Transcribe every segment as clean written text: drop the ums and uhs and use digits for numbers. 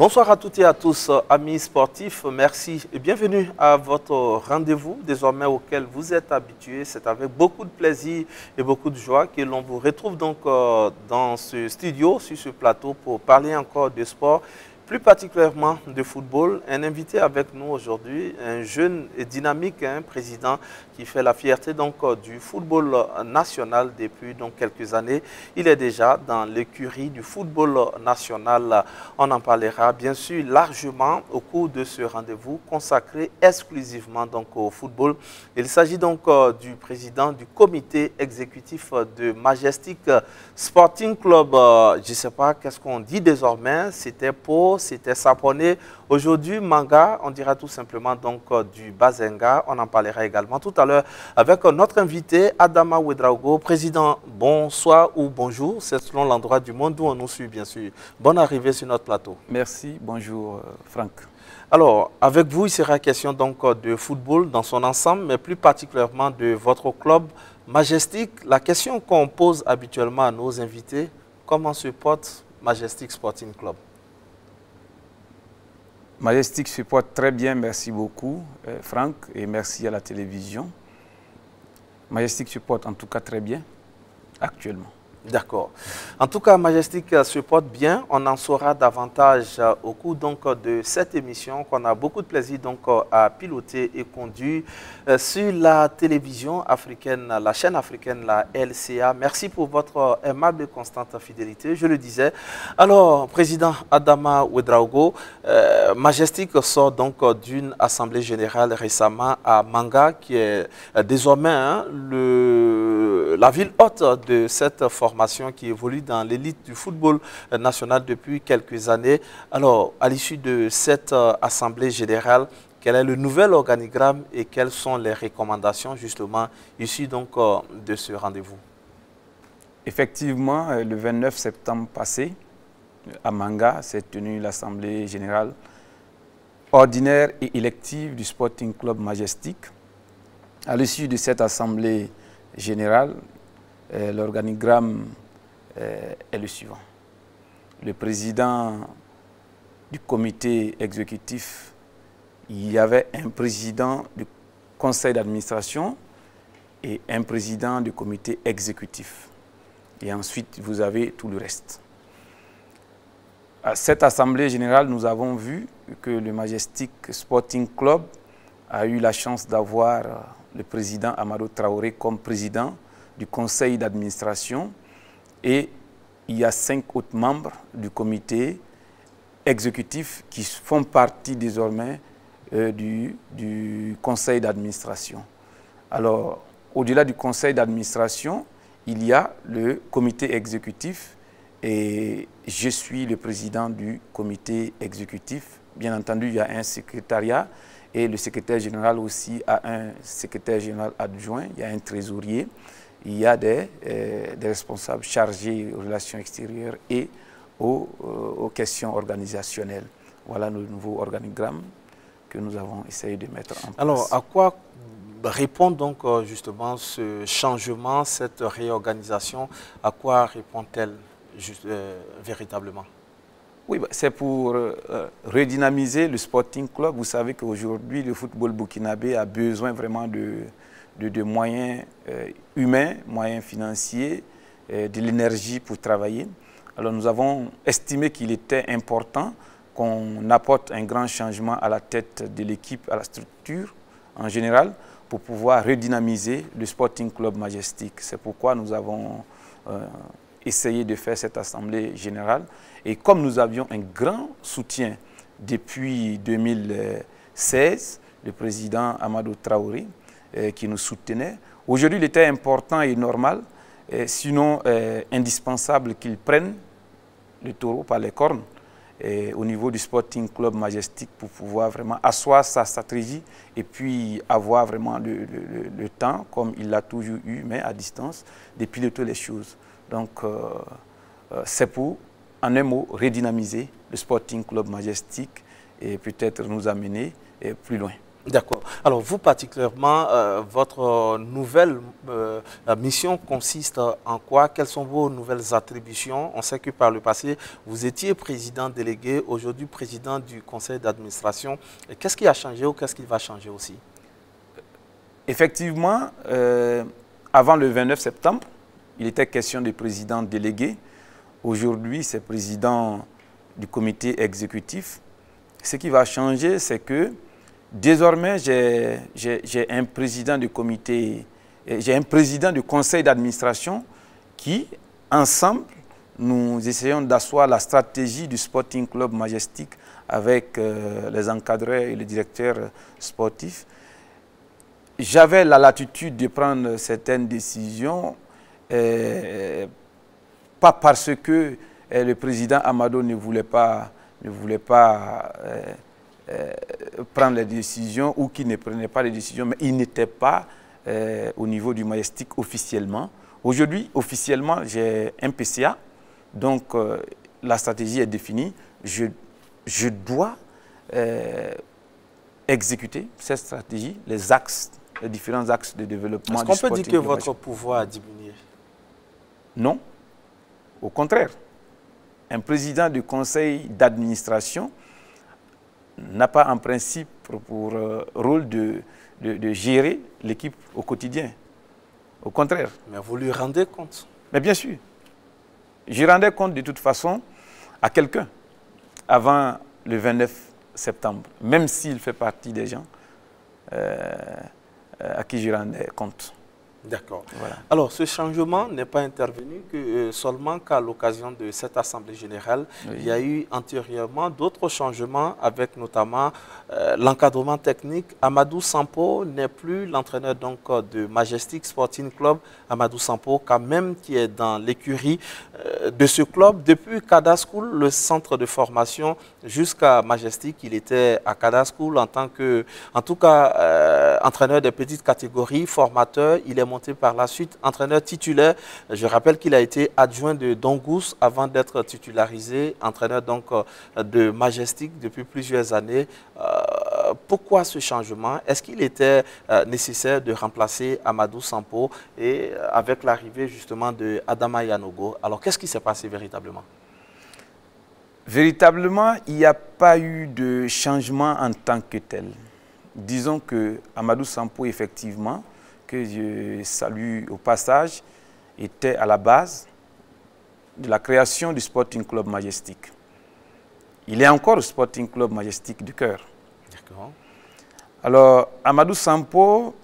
Bonsoir à toutes et à tous, amis sportifs. Merci et bienvenue à votre rendez-vous désormais auquel vous êtes habitués. C'est avec beaucoup de plaisir et beaucoup de joie que l'on vous retrouve donc dans ce studio, sur ce plateau pour parler encore de sport, plus particulièrement de football. Un invité avec nous aujourd'hui, un jeune et dynamique président qui fait la fierté donc du football national depuis donc quelques années. Il est déjà dans l'écurie du football national. On en parlera bien sûr largement au cours de ce rendez-vous consacré exclusivement donc au football. Il s'agit donc du président du comité exécutif de Majestic Sporting Club. Je ne sais pas qu'est-ce qu'on dit désormais. C'était Pau, c'était Saponé. Aujourd'hui, Manga, on dira tout simplement donc du Bazenga. On en parlera également tout à l'heure avec notre invité, Adama Ouedraogo. Président, bonsoir ou bonjour. C'est selon l'endroit du monde où on nous suit, bien sûr. Bonne arrivée sur notre plateau. Merci, bonjour Franck. Alors, avec vous, il sera question donc de football dans son ensemble, mais plus particulièrement de votre club Majestic. La question qu'on pose habituellement à nos invités, comment se porte Majestic Sporting Club? Majestic se porte très bien, merci beaucoup Franck, et merci à la télévision. Majestic se porte en tout cas très bien, actuellement. D'accord. En tout cas, Majestic se porte bien. On en saura davantage au cours donc de cette émission qu'on a beaucoup de plaisir donc à piloter et conduire sur la télévision africaine, la chaîne africaine, la LCA. Merci pour votre aimable et constante fidélité, je le disais. Alors, Président Adama Ouedraogo, Majestic sort donc d'une assemblée générale récemment à Manga, qui est désormais la ville hôte de cette formation qui évolue dans l'élite du football national depuis quelques années. Alors, à l'issue de cette assemblée générale, quel est le nouvel organigramme et quelles sont les recommandations justement issues donc de ce rendez-vous? Effectivement, le 29 septembre passé, à Manga, s'est tenue l'assemblée générale ordinaire et élective du Sporting Club Majestic. À l'issue de cette assemblée générale, l'organigramme est le suivant. Le président du comité exécutif, il y avait un président du conseil d'administration et un président du comité exécutif. Et ensuite, vous avez tout le reste. À cette assemblée générale, nous avons vu que le Majestic Sporting Club a eu la chance d'avoir le président Amadou Traoré comme président du conseil d'administration et il y a 5 autres membres du comité exécutif qui font partie désormais du conseil d'administration. Alors, au-delà du conseil d'administration, il y a le comité exécutif et je suis le président du comité exécutif. Bien entendu, il y a un secrétariat et le secrétaire général aussi a un secrétaire général adjoint, il y a un trésorier. Il y a des responsables chargés aux relations extérieures et aux questions organisationnelles. Voilà le nouveau organigramme que nous avons essayé de mettre en place. Alors, à quoi répond donc justement ce changement, cette réorganisation? À quoi répond-elle véritablement? Oui, c'est pour redynamiser le Sporting Club. Vous savez qu'aujourd'hui, le football burkinabé a besoin vraiment de moyens humains, moyens financiers, de l'énergie pour travailler. Alors nous avons estimé qu'il était important qu'on apporte un grand changement à la tête de l'équipe, à la structure en général, pour pouvoir redynamiser le Sporting Club Majestic. C'est pourquoi nous avons essayé de faire cette assemblée générale. Et comme nous avions un grand soutien depuis 2016, le président Amadou Traoré, qui nous soutenait. Aujourd'hui, il était important et normal, sinon indispensable qu'ils prennent le taureau par les cornes au niveau du Sporting Club Majestic pour pouvoir vraiment asseoir sa stratégie et puis avoir vraiment le temps, comme il l'a toujours eu, mais à distance, de piloter les choses. Donc, c'est pour, en un mot, redynamiser le Sporting Club Majestic et peut-être nous amener plus loin. D'accord. Alors, vous particulièrement, votre nouvelle mission consiste en quoi? Quelles sont vos nouvelles attributions? On sait que par le passé, vous étiez président délégué, aujourd'hui président du conseil d'administration. Qu'est-ce qui a changé ou qu'est-ce qui va changer aussi? Effectivement, avant le 29 septembre, il était question de président délégué. Aujourd'hui, c'est président du comité exécutif. Ce qui va changer, c'est que désormais, j'ai un président du comité, j'ai un président du conseil d'administration qui, ensemble, nous essayons d'asseoir la stratégie du Sporting Club Majestic avec les encadreurs et le directeur sportif. J'avais la latitude de prendre certaines décisions, pas parce que le président Amado ne voulait pas prendre les décisions ou qu'il ne prenait pas les décisions, mais il n'était pas au niveau du Majestic officiellement. Aujourd'hui, officiellement, j'ai un PCA, donc la stratégie est définie. Je dois exécuter cette stratégie, les axes, les différents axes de développement. Est-ce qu'on peut dire que votre pouvoir a diminué? Non, au contraire. Un président du conseil d'administration n'a pas en principe pour rôle de gérer l'équipe au quotidien. Au contraire. Mais vous lui rendez compte? Mais bien sûr. Je rendais compte de toute façon à quelqu'un avant le 29 septembre, même s'il fait partie des gens à qui je rendais compte. D'accord. Voilà. Alors, ce changement n'est pas intervenu que seulement qu'à l'occasion de cette Assemblée générale. Oui. Il y a eu antérieurement d'autres changements avec notamment l'encadrement technique. Amadou Sampo n'est plus l'entraîneur de Majestic Sporting Club. Amadou Sampo, quand même, qui est dans l'écurie de ce club. Depuis Kada School, le centre de formation, jusqu'à Majestic, il était à Kada School en tant que, en tout cas, entraîneur des petites catégories, formateur. Il est monté par la suite entraîneur titulaire. Je rappelle qu'il a été adjoint de Dongouz avant d'être titularisé, entraîneur de Majestic depuis plusieurs années. Pourquoi ce changement? Est-ce qu'il était nécessaire de remplacer Amadou Sampo et avec l'arrivée justement de Adama Yanogo? Alors qu'est-ce qui s'est passé véritablement? Véritablement, il n'y a pas eu de changement en tant que tel. Disons que Amadou Sampo, effectivement, que je salue au passage, était à la base de la création du Sporting Club Majestic. Il est encore au Sporting Club Majestic du cœur. D'accord. Alors, Amadou Sampo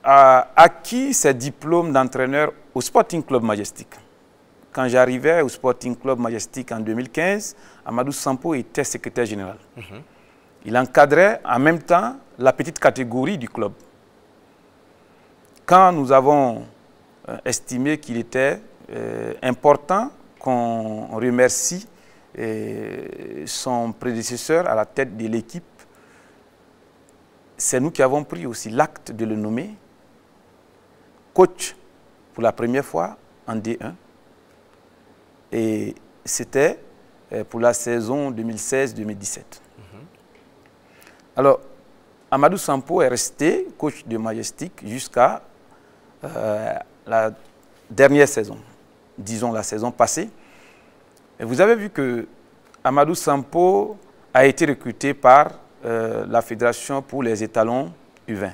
a acquis ses diplômes d'entraîneur au Sporting Club Majestic. Quand j'arrivais au Sporting Club Majestic en 2015, Amadou Sampo était secrétaire général. Il encadrait en même temps la petite catégorie du club. Quand nous avons estimé qu'il était important qu'on remercie son prédécesseur à la tête de l'équipe, c'est nous qui avons pris aussi l'acte de le nommer coach pour la première fois en D1. Et c'était pour la saison 2016-2017. Alors, Amadou Sampo est resté coach de Majestic jusqu'à la dernière saison, disons la saison passée. Et vous avez vu que Amadou Sampo a été recruté par la Fédération pour les étalons U20.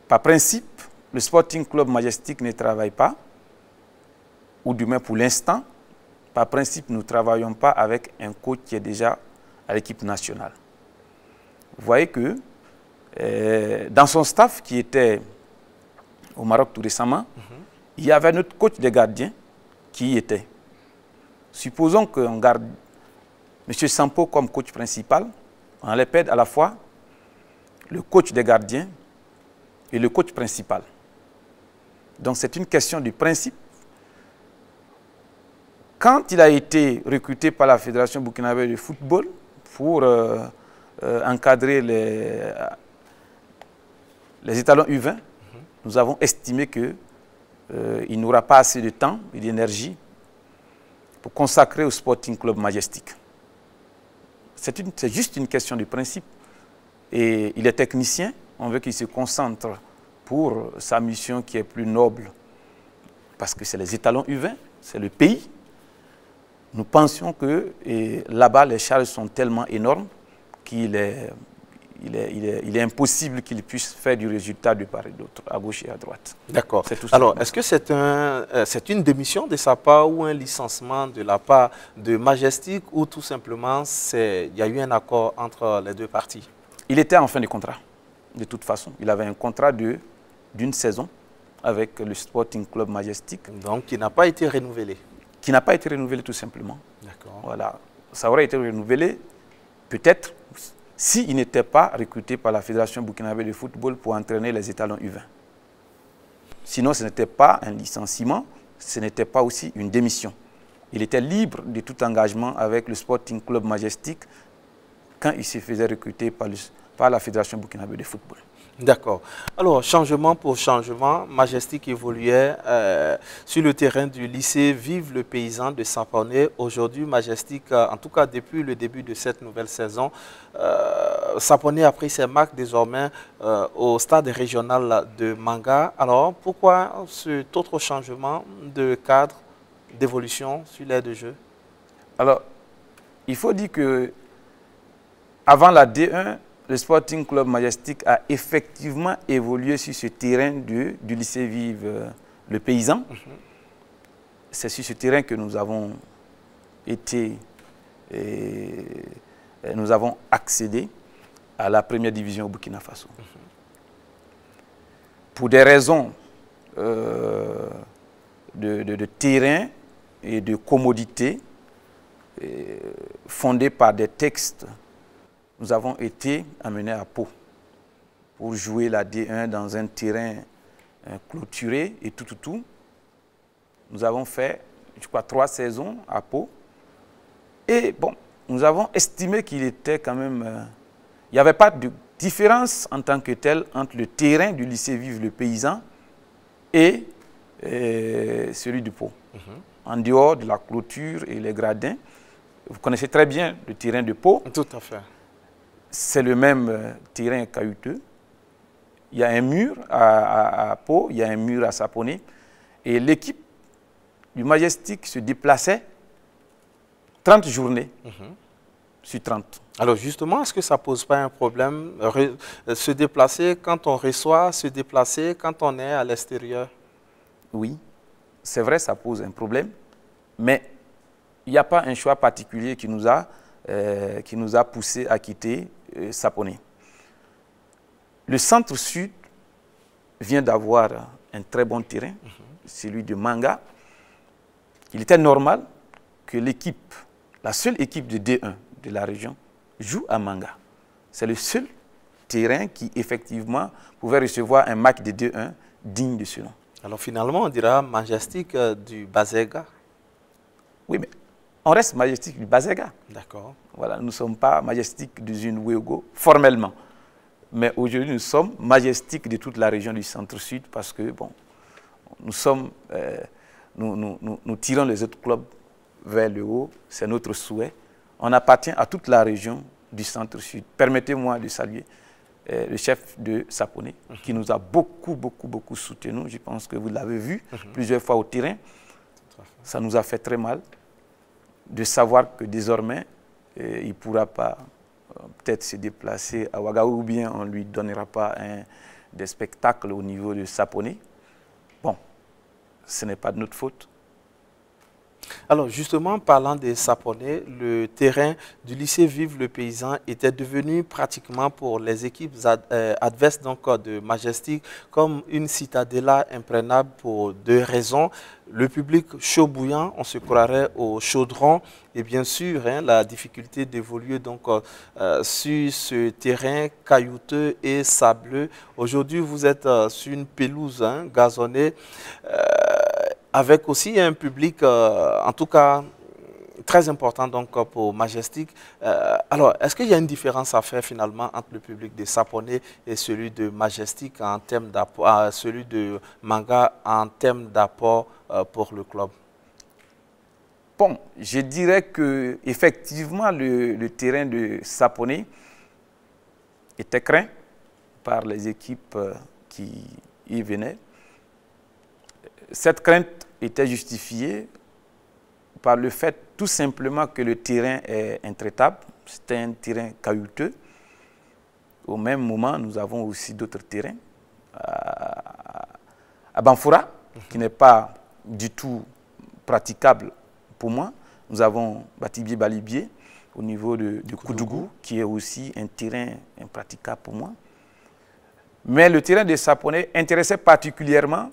Par principe, le Sporting Club Majestic ne travaille pas, ou du moins pour l'instant, par principe, nous ne travaillons pas avec un coach qui est déjà à l'équipe nationale. Vous voyez que dans son staff qui était au Maroc tout récemment, il y avait notre coach des gardiens qui y était. Supposons qu'on garde M. Sampo comme coach principal, on les perd à la fois le coach des gardiens et le coach principal. Donc c'est une question de principe. Quand il a été recruté par la Fédération burkinabé de football pour encadrer les étalons U20, nous avons estimé qu'il n'aura pas assez de temps et d'énergie pour consacrer au Sporting Club Majestic. c'est juste une question de principe. Et il est technicien, on veut qu'il se concentre pour sa mission qui est plus noble, parce que c'est les étalons U20, c'est le pays. Nous pensions que là-bas, les charges sont tellement énormes qu'il est impossible qu'il puisse faire du résultat de part et d'autre, à gauche et à droite. D'accord. Alors, est-ce que c'est une démission de sa part ou un licenciement de la part de Majestic, ou tout simplement il y a eu un accord entre les deux parties? Il était en fin de contrat, de toute façon. Il avait un contrat d'une saison avec le Sporting Club Majestic. Donc, qui n'a pas été renouvelé? Qui n'a pas été renouvelé, tout simplement. D'accord. Voilà. Ça aurait été renouvelé, peut-être, s'il n'était pas recruté par la Fédération burkinabé de football pour entraîner les étalons U20. Sinon, ce n'était pas un licenciement, ce n'était pas aussi une démission. Il était libre de tout engagement avec le Sporting Club Majestic quand il se faisait recruter par la Fédération burkinabé de football. D'accord. Alors, changement pour changement, Majestic évoluait sur le terrain du lycée Vive le Paysan de Saponné. Aujourd'hui, Majestic, en tout cas depuis le début de cette nouvelle saison, Saponné a pris ses marques désormais au stade régional de Manga. Alors, pourquoi cet autre changement de cadre, d'évolution sur l'aire de jeu? Alors, il faut dire que avant la D1, le Sporting Club Majestic a effectivement évolué sur ce terrain du lycée Vive le Paysan. C'est sur ce terrain que nous avons nous avons accédé à la première division au Burkina Faso. Pour des raisons de terrain et de commodité, fondées par des textes, nous avons été amenés à Pau pour jouer la D1 dans un terrain clôturé et tout. Nous avons fait, je crois, 3 saisons à Pau. Et bon, nous avons estimé qu'il était quand même... il n'y avait pas de différence en tant que telle entre le terrain du lycée Vive le Paysan et celui du Pau. En dehors de la clôture et les gradins, vous connaissez très bien le terrain de Pau. Tout à fait. C'est le même terrain caillouteux. Il y a un mur à Pau, il y a un mur à Saponné. Et l'équipe du Majestic se déplaçait 30 journées sur 30. Alors justement, est-ce que ça ne pose pas un problème, se déplacer quand on reçoit, se déplacer quand on est à l'extérieur? Oui, c'est vrai, ça pose un problème. Mais il n'y a pas un choix particulier qui nous a poussé à quitter Saponné. Le centre-sud vient d'avoir un très bon terrain, celui de Manga. Il était normal que l'équipe, la seule équipe de D1 de la région, joue à Manga. C'est le seul terrain qui, effectivement, pouvait recevoir un match de D1 digne de ce nom. Alors finalement, on dira Majestic du Bazega. Oui, mais on reste Majestic du Bazega. D'accord. Voilà, nous ne sommes pas Majestic d'usine Ouégo, formellement. Mais aujourd'hui, nous sommes Majestic de toute la région du centre-sud parce que, bon, nous tirons les autres clubs vers le haut, c'est notre souhait. On appartient à toute la région du centre-sud. Permettez-moi de saluer le chef de Saponné, qui nous a beaucoup soutenu. Je pense que vous l'avez vu plusieurs fois au terrain. Ça nous a fait très mal de savoir que désormais, il ne pourra pas peut-être se déplacer à Ouagadougou, ou bien on ne lui donnera pas des spectacles au niveau de Saponné. Bon, ce n'est pas de notre faute. Alors justement, parlant des Saponné, le terrain du lycée Vive le Paysan était devenu pratiquement pour les équipes adverses donc, de Majestic comme une citadella imprenable pour 2 raisons. Le public chaud bouillant, on se croirait au chaudron, et bien sûr la difficulté d'évoluer donc sur ce terrain caillouteux et sableux. Aujourd'hui, vous êtes sur une pelouse gazonnée, avec aussi un public, en tout cas, très important donc, pour Majestic. Alors, est-ce qu'il y a une différence à faire finalement entre le public de Saponné et celui de Majestic en termes d'apport, celui de Manga en termes d'apport pour le club? Bon, je dirais que effectivement le terrain de Sapone était craint par les équipes qui y venaient. Cette crainte était justifiée par le fait tout simplement que le terrain est intraitable. C'était un terrain caillouteux. Au même moment, nous avons aussi d'autres terrains. À Banfoura, qui n'est pas du tout praticable pour moi. Nous avons Batibier-Balibier au niveau de Koudougou, qui est aussi un terrain impraticable pour moi. Mais le terrain de Sapone intéressait particulièrement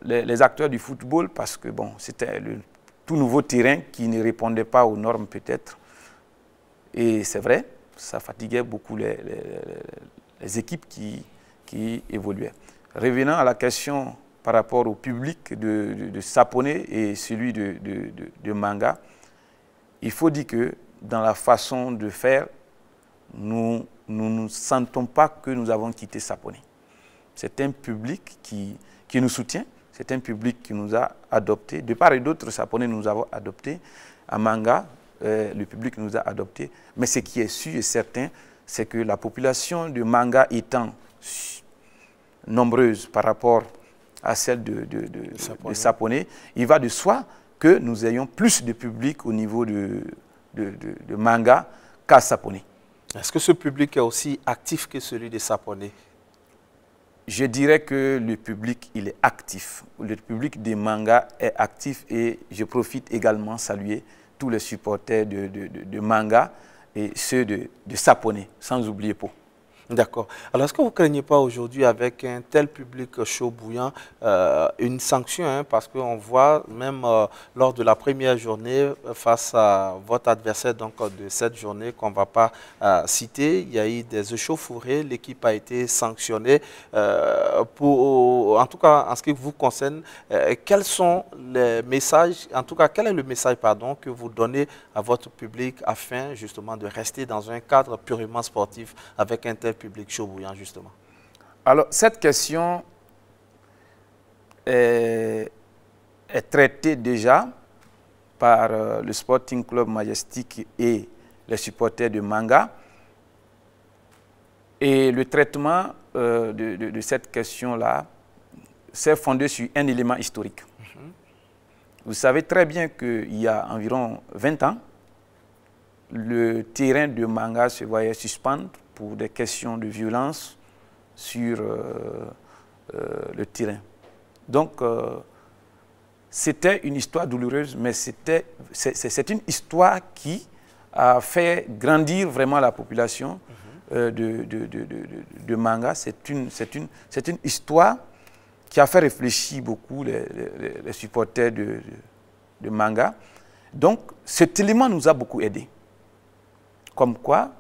les acteurs du football parce que bon, c'était le tout nouveau terrain qui ne répondait pas aux normes peut-être. Et c'est vrai, ça fatiguait beaucoup les équipes qui évoluaient. Revenant à la question par rapport au public de Sapone et celui de Manga, il faut dire que dans la façon de faire, nous ne sentons pas que nous avons quitté Sapone. C'est un public qui nous soutient, c'est un public qui nous a adoptés. De part et d'autre, Sapone nous avons adoptés. À Manga, le public nous a adoptés. Mais ce qui est sûr et certain, c'est que la population de Manga étant nombreuse par rapport à celle de Sapone, il va de soi que nous ayons plus de public au niveau de Manga qu'à Sapone. Est-ce que ce public est aussi actif que celui de Sapone? Je dirais que le public, il est actif. Le public des Manga est actif et je profite également de saluer tous les supporters de Manga et ceux de Sapone, sans oublier Pau. D'accord. Alors, est-ce que vous ne craignez pas aujourd'hui, avec un tel public chaud bouillant, une sanction, hein, parce qu'on voit même lors de la première journée, face à votre adversaire donc, de cette journée qu'on ne va pas citer, il y a eu des échauffourées, l'équipe a été sanctionnée. En tout cas, en ce qui vous concerne, quels sont les messages, en tout cas, quel est le message pardon, que vous donnez à votre public afin justement de rester dans un cadre purement sportif avec un tel public chaud bouillant, justement? Alors, cette question est traitée déjà par le Sporting Club Majestic et les supporters de Manga. Et le traitement de cette question-là s'est fondé sur un élément historique. Vous savez très bien qu'il y a environ 20 ans, le terrain de Manga se voyait suspendre pour des questions de violence sur le terrain. Donc, c'était une histoire douloureuse, mais c'est une histoire qui a fait grandir vraiment la population de Manga. C'est une histoire qui a fait réfléchir beaucoup les supporters de Manga. Donc, cet élément nous a beaucoup aidés. Comme quoi,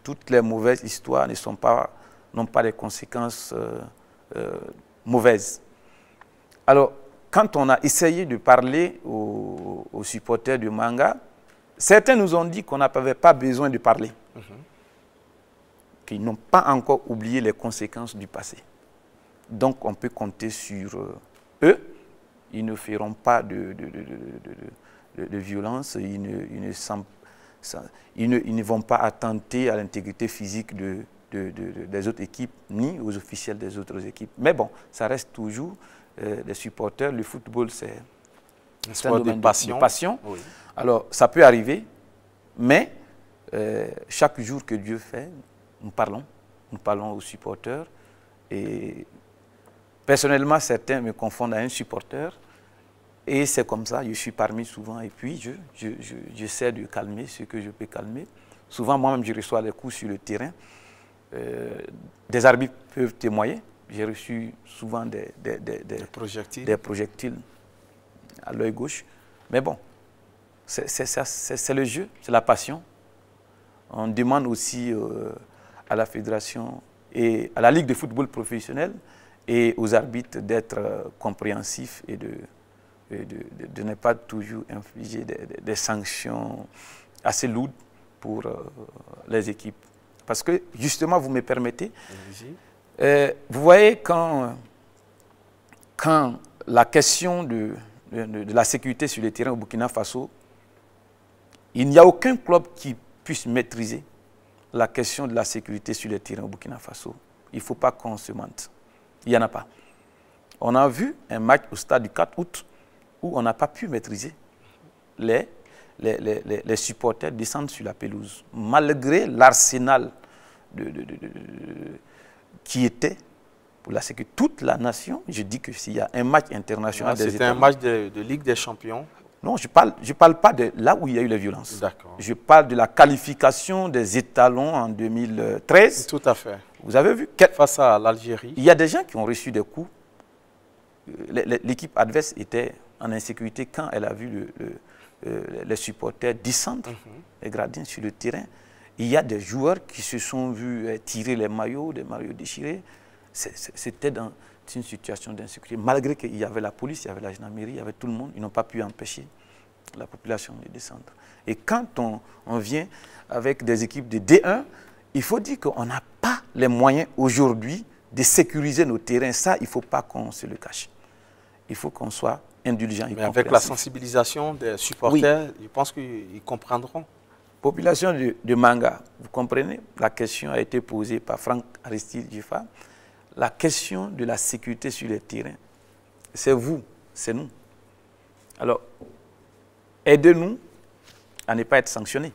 toutes les mauvaises histoires n'ont pas des conséquences mauvaises. Alors, quand on a essayé de parler aux supporters de Manga, certains nous ont dit qu'on n'avait pas besoin de parler. Qu'ils n'ont pas encore oublié les conséquences du passé. Donc, on peut compter sur eux. Ils ne feront pas de violence. Ils ne vont pas attenter à l'intégrité physique des autres équipes, ni aux officiels des autres équipes. Mais bon, ça reste toujours des supporters. Le football, c'est un domaine de passion. Oui. Alors, ça peut arriver, mais chaque jour que Dieu fait, nous parlons aux supporters. Et personnellement, certains me confondent à un supporter. Et c'est comme ça, je suis parmi souvent. Et puis, j'essaie de calmer ce que je peux calmer. Souvent, moi-même, je reçois des coups sur le terrain. Des arbitres peuvent témoigner. J'ai reçu souvent des projectiles à l'œil gauche. Mais bon, c'est le jeu, c'est la passion. On demande aussi à la fédération et à la Ligue de football professionnel et aux arbitres d'être compréhensifs et de ne pas toujours infliger des sanctions assez lourdes pour les équipes. Parce que, justement, vous me permettez, vous voyez, quand la question de de la sécurité sur le terrain au Burkina Faso, il n'y a aucun club qui puisse maîtriser la question de la sécurité sur le terrain au Burkina Faso. Il ne faut pas qu'on se mente. Il n'y en a pas. On a vu un match au stade du 4 août où on n'a pas pu maîtriser les supporters descendre sur la pelouse, malgré l'arsenal qui était pour la sécurité. Toute la nation, je dis que s'il y a un match international... C'était un match de Ligue des Champions. Non, je parle pas de là où il y a eu les violences. D'accord. Je parle de la qualification des étalons en 2013. Tout à fait. Vous avez vu face à l'Algérie. Il y a des gens qui ont reçu des coups. L'équipe adverse était en insécurité quand elle a vu les supporters descendre les gradins sur le terrain. Il y a des joueurs qui se sont vus tirer les maillots, des maillots déchirés. C'était dans une situation d'insécurité. Malgré qu'il y avait la police, il y avait la gendarmerie, il y avait tout le monde, ils n'ont pas pu empêcher la population de descendre. Et quand on vient avec des équipes de D1, il faut dire qu'on n'a pas les moyens aujourd'hui de sécuriser nos terrains. Ça, il ne faut pas qu'on se le cache. Il faut qu'on soit indulgent. Mais avec la sensibilisation des supporters, oui, je pense qu'ils comprendront. Population de Manga, vous comprenez, la question a été posée par Franck Aristide Djifa. La question de la sécurité sur les terrains, c'est vous, c'est nous. Alors, aidez-nous à ne pas être sanctionnés.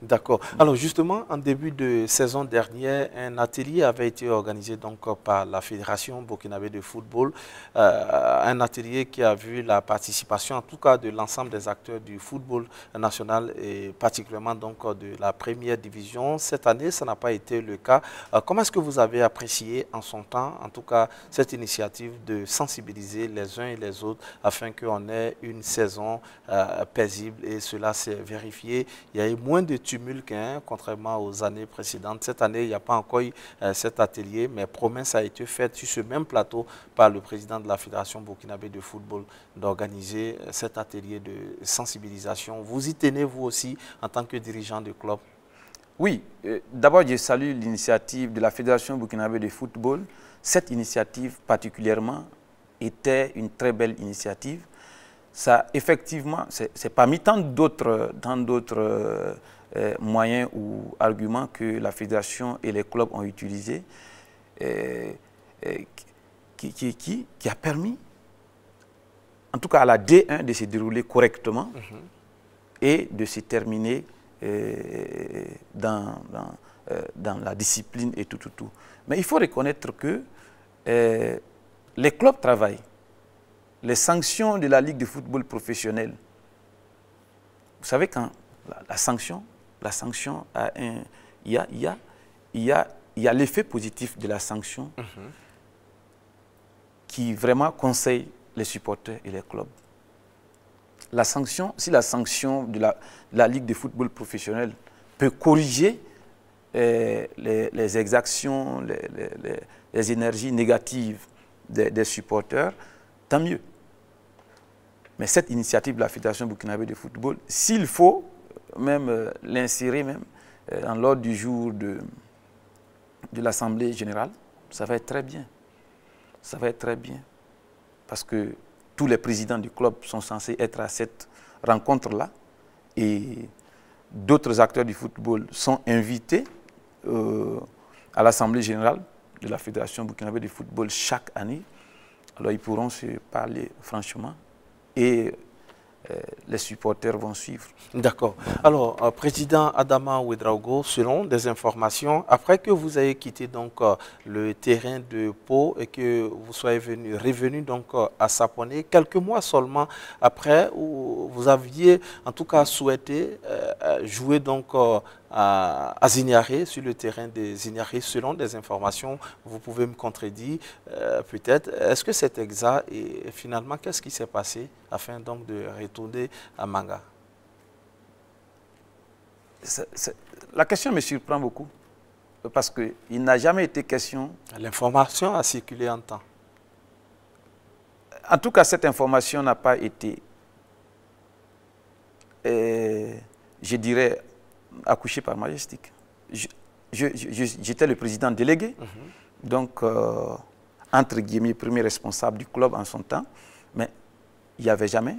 D'accord. Alors justement, en début de saison dernière, un atelier avait été organisé donc par la Fédération burkinabé de football. Un atelier qui a vu la participation, en tout cas, de l'ensemble des acteurs du football national et particulièrement donc de la première division. Cette année, ça n'a pas été le cas. Comment est-ce que vous avez apprécié en son temps, en tout cas, cette initiative de sensibiliser les uns et les autres afin qu'on ait une saison paisible et cela s'est vérifié. Il y a eu moins de tumulte contrairement aux années précédentes. Cette année, il n'y a pas encore eu cet atelier, mais promesse a été faite sur ce même plateau par le président de la Fédération burkinabé de football d'organiser cet atelier de sensibilisation. Vous y tenez, vous aussi, en tant que dirigeant de club? Oui, d'abord, je salue l'initiative de la Fédération burkinabé de football. Cette initiative, particulièrement, était une très belle initiative. Ça, effectivement, c'est parmi tant d'autres moyens ou arguments que la fédération et les clubs ont utilisés, qui a permis, en tout cas à la D1, de se dérouler correctement et de se terminer dans la discipline et tout. Mais il faut reconnaître que les clubs travaillent. Les sanctions de la Ligue de football professionnel, vous savez, quand la sanction a un... Il y a l'effet positif de la sanction qui vraiment conseille les supporters et les clubs. La sanction, si la sanction de la Ligue de football professionnel peut corriger les exactions, les énergies négatives des supporters, tant mieux. Mais cette initiative de la Fédération burkinabé de football, s'il faut même l'insérer dans l'ordre du jour de l'Assemblée générale, ça va être très bien. Ça va être très bien. Parce que tous les présidents du club sont censés être à cette rencontre-là. Et d'autres acteurs du football sont invités à l'Assemblée générale de la Fédération burkinabé de football chaque année. Alors ils pourront se parler franchement et les supporters vont suivre. D'accord. Alors, président Adama Ouedraogo, selon des informations, après que vous ayez quitté donc le terrain de Pau et que vous soyez revenu donc à Sapone, quelques mois seulement après, où vous aviez en tout cas souhaité jouer donc à Zignaré, sur le terrain de Zignaré, selon des informations, vous pouvez me contredire peut-être. Est-ce que c'est exact et finalement, qu'est-ce qui s'est passé afin donc de retourner à Manga? La question me surprend beaucoup parce qu'il n'a jamais été question... L'information a circulé en temps. En tout cas, cette information n'a pas été, je dirais, accouché par Majestic. J'étais le président délégué, donc, entre guillemets, premier responsable du club en son temps. Mais il n'y avait jamais.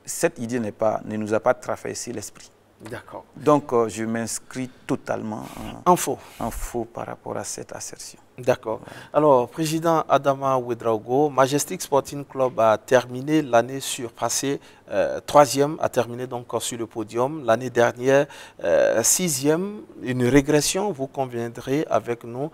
Cette idée ne nous a pas traversé l'esprit. D'accord. Donc, je m'inscris totalement en faux par rapport à cette assertion. D'accord. Alors, président Adama Ouedraogo, Majestic Sporting Club a terminé l'année surpassée, troisième, a terminé donc sur le podium. L'année dernière, sixième, une régression, vous conviendrez avec nous.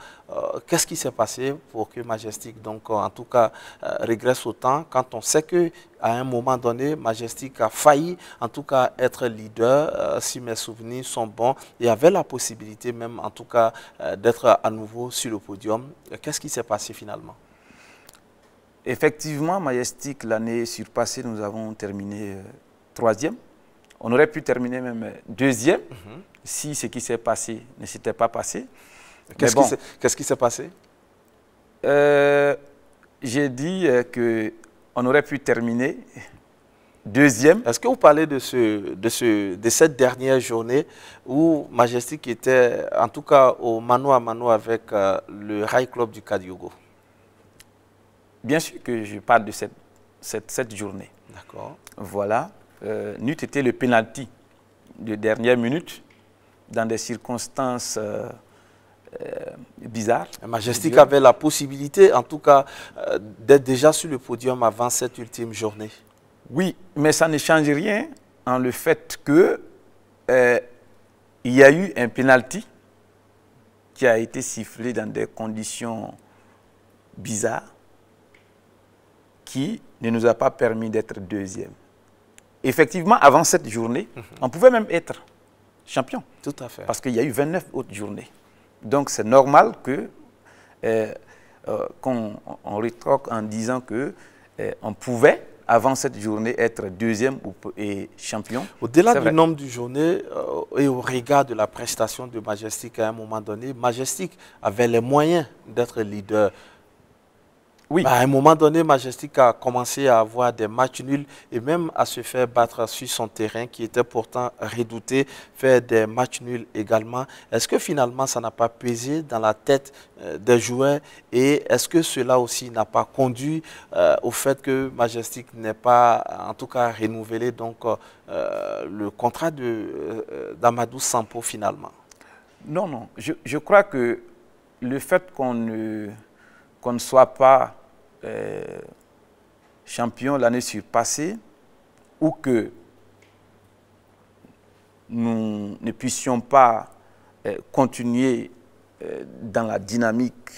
Qu'est-ce qui s'est passé pour que Majestic, donc, en tout cas, régresse autant quand on sait que à un moment donné, Majestic a failli, en tout cas, être leader, si mes souvenirs sont bons, et avait la possibilité même, en tout cas, d'être à nouveau sur le podium. Qu'est-ce qui s'est passé finalement? Effectivement, Majestic, l'année surpassée, nous avons terminé troisième. On aurait pu terminer même deuxième si ce qui s'est passé ne s'était pas passé. Qu'est-ce qui s'est passé? J'ai dit qu'on aurait pu terminer deuxième. Est-ce que vous parlez de cette dernière journée où Majestic était, en tout cas, au mano à mano avec le Rail Club du Kadiogo? Bien sûr que je parle de cette journée. D'accord. Voilà. N'eût été le penalty de dernière minute dans des circonstances bizarres. Majestic avait la possibilité, en tout cas, d'être déjà sur le podium avant cette ultime journée. Oui, mais ça ne change rien en le fait que il y a eu un penalty qui a été sifflé dans des conditions bizarres qui ne nous a pas permis d'être deuxième. Effectivement, avant cette journée, on pouvait même être champion. Tout à fait. Parce qu'il y a eu 29 autres journées. Donc c'est normal que qu'on rétorque en disant que on pouvait avant cette journée être deuxième et champion. Au-delà du nombre de journées et au regard de la prestation de Majestic à un moment donné, Majestic avait les moyens d'être leader. Oui. À un moment donné, Majestic a commencé à avoir des matchs nuls et même à se faire battre sur son terrain qui était pourtant redouté, faire des matchs nuls également. Est-ce que finalement ça n'a pas pesé dans la tête des joueurs et est-ce que cela aussi n'a pas conduit au fait que Majestic n'ait pas en tout cas renouvelé donc, le contrat d'Amadou Sampo finalement? Non, non. Je crois que le fait qu'on ne soit pas champion l'année surpassée ou que nous ne puissions pas continuer dans la dynamique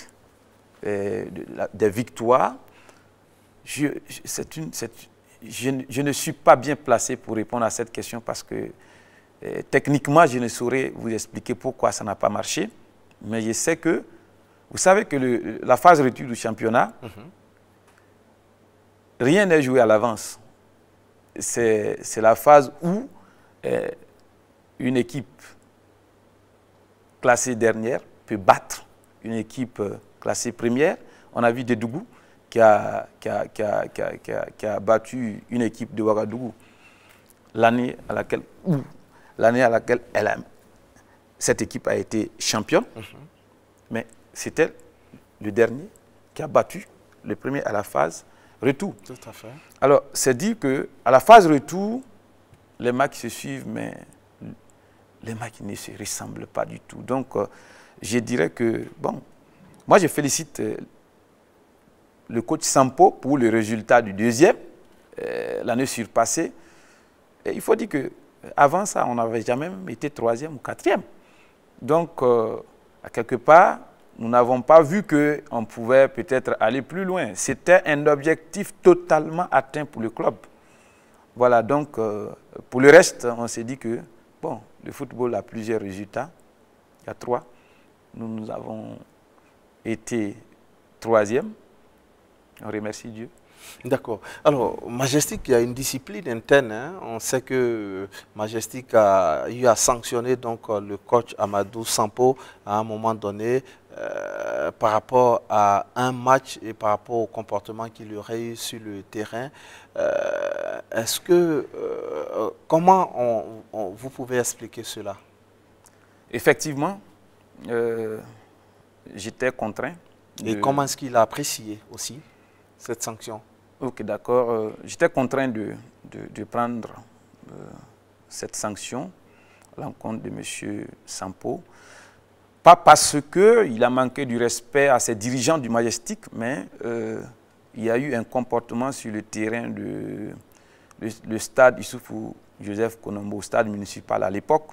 des victoires, je ne suis pas bien placé pour répondre à cette question parce que techniquement, je ne saurais vous expliquer pourquoi ça n'a pas marché, mais je sais que, vous savez que la phase retour du championnat, rien n'est joué à l'avance. C'est la phase où une équipe classée dernière peut battre une équipe classée première. On a vu Dédougou qui a battu une équipe de Ouagadougou l'année à laquelle cette équipe a été championne. Mais c'était le dernier qui a battu le premier à la phase retour. Tout à fait. Alors, c'est dire qu'à la phase retour, les matchs se suivent, mais les matchs ne se ressemblent pas du tout. Donc, je dirais que, bon, moi je félicite le coach Sampo pour le résultat du deuxième, l'année surpassée. Et il faut dire qu'avant ça, on n'avait jamais été troisième ou quatrième. Donc, à quelque part, nous n'avons pas vu qu'on pouvait peut-être aller plus loin. C'était un objectif totalement atteint pour le club. Voilà, donc, pour le reste, on s'est dit que, bon, le football a plusieurs résultats. Il y a 3. Nous avons été troisième. On remercie Dieu. D'accord. Alors, Majestic, il y a une discipline interne. Hein. On sait que Majestic a eu à sanctionner donc, le coach Amadou Sampo à un moment donné par rapport à un match et par rapport au comportement qu'il aurait eu sur le terrain. Est-ce que, comment vous pouvez expliquer cela? Effectivement, j'étais contraint. Et comment est-ce qu'il a apprécié aussi cette sanction? Ok, d'accord. J'étais contraint de prendre cette sanction à l'encontre de M. Sampo. Pas parce qu'il a manqué du respect à ses dirigeants du Majestic, mais il y a eu un comportement sur le terrain le stade Issoufou Joseph Konombo, stade municipal à l'époque,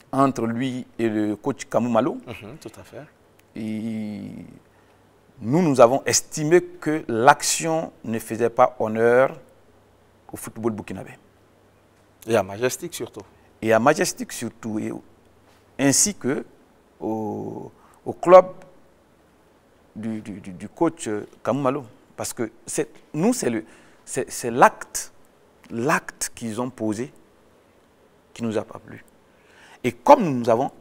entre lui et le coach Kamou Malo. Tout à fait. Et nous avons estimé que l'action ne faisait pas honneur au football burkinabé. Et à Majestic surtout. Et à Majestic surtout, ainsi que au club du coach Kamou Malo. Parce que nous, c'est l'acte qu'ils ont posé qui ne nous a pas plu. Et comme nous avons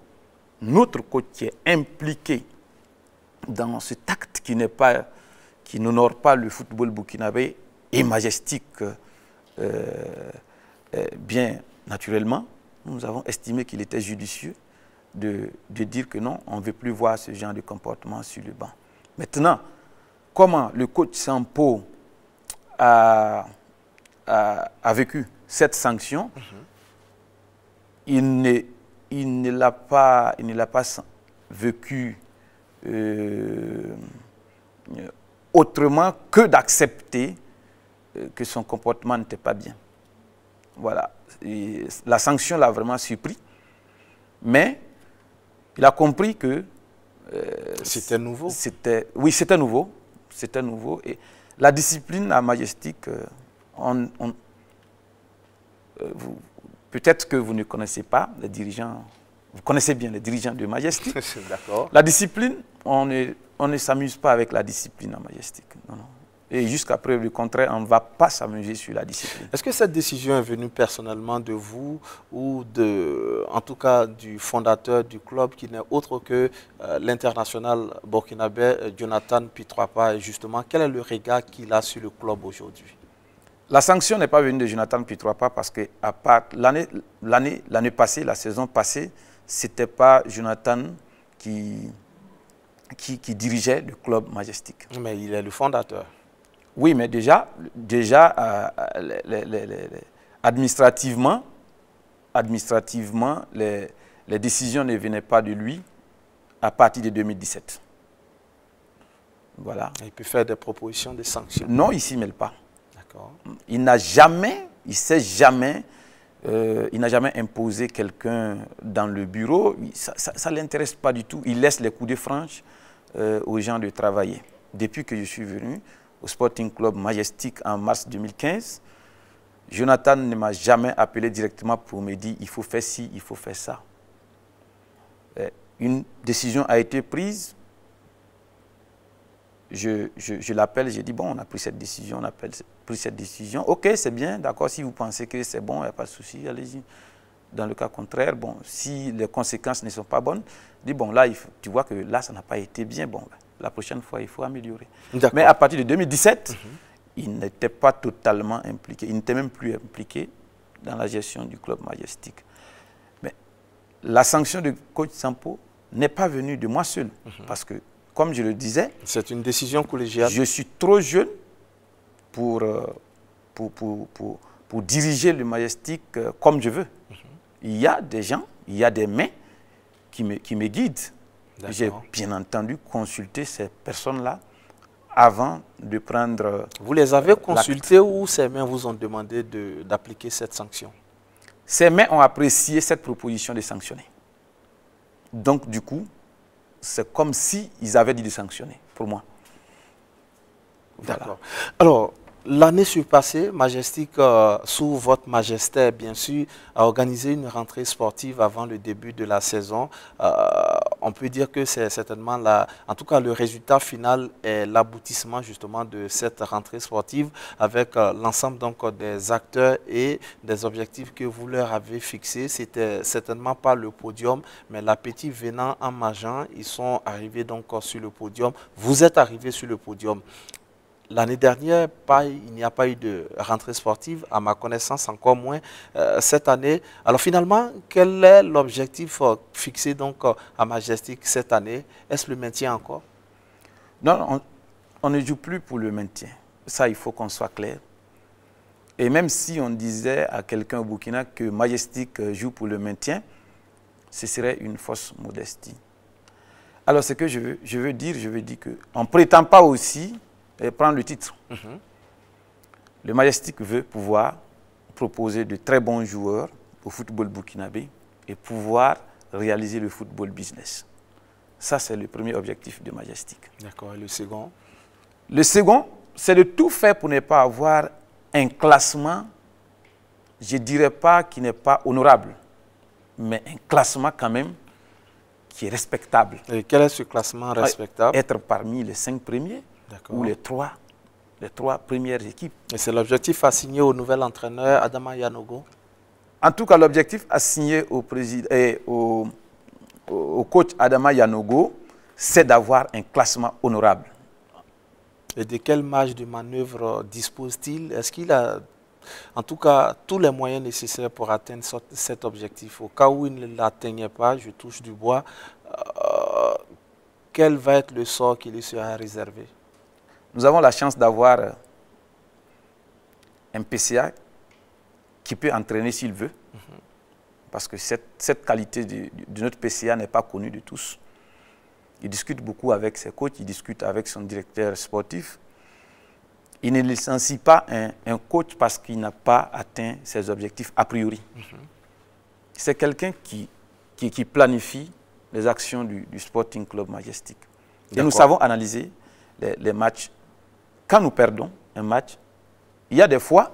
notre coach qui est impliqué dans cet acte qui n'honore pas le football burkinabé et Majestic, bien naturellement, nous avons estimé qu'il était judicieux de dire que non, on ne veut plus voir ce genre de comportement sur le banc. Maintenant, comment le coach Sampo a vécu cette sanction, il ne l'a pas vécu autrement que d'accepter que son comportement n'était pas bien. Voilà. Et la sanction l'a vraiment surpris, mais il a compris que c'était nouveau. Oui, c'était nouveau. C'était nouveau. Et la discipline à Majestic, peut-être que vous ne connaissez pas les dirigeants, vous connaissez bien les dirigeants de Majestic. D'accord. La discipline, on ne s'amuse pas avec la discipline à Majestic. Non, non. Et jusqu'à preuve du contraire, on ne va pas s'amuser sur la discipline. Est-ce que cette décision est venue personnellement de vous ou en tout cas du fondateur du club qui n'est autre que l'international burkinabé Jonathan Pitroapa? Et justement, quel est le regard qu'il a sur le club aujourd'hui? La sanction n'est pas venue de Jonathan Pitroapa parce que à part l'année passée, la saison passée, ce n'était pas Jonathan qui dirigeait le club Majestic. Mais il est le fondateur. Oui, mais déjà administrativement, les décisions ne venaient pas de lui à partir de 2017. Voilà. Il peut faire des propositions de sanctions. Non, il ne s'y mêle pas. D'accord. Il n'a jamais imposé quelqu'un dans le bureau. Ça ne l'intéresse pas du tout. Il laisse les coups de franche aux gens de travailler. Depuis que je suis venu au Sporting Club Majestic en mars 2015, Jonathan ne m'a jamais appelé directement pour me dire il faut faire ci, il faut faire ça. Une décision a été prise. Je l'appelle, je dis bon, on a pris cette décision, Ok, c'est bien, d'accord, si vous pensez que c'est bon, il n'y a pas de souci, allez-y. Dans le cas contraire, bon, si les conséquences ne sont pas bonnes, dis bon, là, tu vois que là, ça n'a pas été bien, bon, la prochaine fois, il faut améliorer. Mais à partir de 2017, il n'était pas totalement impliqué, il n'était même plus impliqué dans la gestion du club Majestic. Mais la sanction du coach Sampo n'est pas venue de moi seul, parce que, comme je le disais, c'est une décision collégiale. Je suis trop jeune pour diriger le Majestic comme je veux. Il y a des gens, il y a des mains qui me guident. J'ai bien entendu consulté ces personnes-là avant de prendre. Vous les avez consultés ou ces mains vous ont demandé d'appliquer cette sanction? Ces mains ont apprécié cette proposition de sanctionner. Donc, du coup, c'est comme s'ils avaient dit de sanctionner, pour moi. Voilà. D'accord. Alors, l'année surpassée, Majestic, sous votre majesté, bien sûr, a organisé une rentrée sportive avant le début de la saison. On peut dire que c'est certainement, en tout cas, le résultat final est l'aboutissement justement de cette rentrée sportive avec l'ensemble donc des acteurs et des objectifs que vous leur avez fixés. C'était certainement pas le podium, mais l'appétit venant en mangeant, ils sont arrivés donc sur le podium. Vous êtes arrivés sur le podium. L'année dernière, il n'y a pas eu de rentrée sportive, à ma connaissance encore moins cette année. Alors finalement, quel est l'objectif fixé donc à Majestic cette année? Est-ce le maintien encore? Non, on ne joue plus pour le maintien. Ça, il faut qu'on soit clair. Et même si on disait à quelqu'un au Burkina que Majestic joue pour le maintien, ce serait une fausse modestie. Alors, ce que je veux dire qu'on ne prétend pas aussi prendre le titre. Le Majestic veut pouvoir proposer de très bons joueurs au football burkinabé et pouvoir réaliser le football business. Ça, c'est le premier objectif de Majestic. D'accord. Et le second? Le second, c'est de tout faire pour ne pas avoir un classement, je ne dirais pas qui n'est pas honorable, mais un classement quand même qui est respectable. Et quel est ce classement respectable? Être parmi les 5 premiers ou les trois premières équipes. Et c'est l'objectif assigné au nouvel entraîneur Adama Yanogo? En tout cas, l'objectif assigné au président et au coach Adama Yanogo, c'est d'avoir un classement honorable. Et de quelle marge de manœuvre dispose-t-il? Est-ce qu'il a, en tout cas, tous les moyens nécessaires pour atteindre cet objectif? Au cas où il ne l'atteignait pas, je touche du bois, quel va être le sort qui lui sera réservé? Nous avons la chance d'avoir un PCA qui peut entraîner s'il veut, parce que cette qualité de notre PCA n'est pas connue de tous. Il discute beaucoup avec ses coachs, il discute avec son directeur sportif. Il ne licencie pas un coach parce qu'il n'a pas atteint ses objectifs a priori. C'est quelqu'un qui planifie les actions du Sporting Club Majestic. Et nous savons analyser les matchs. Quand nous perdons un match, il y a des fois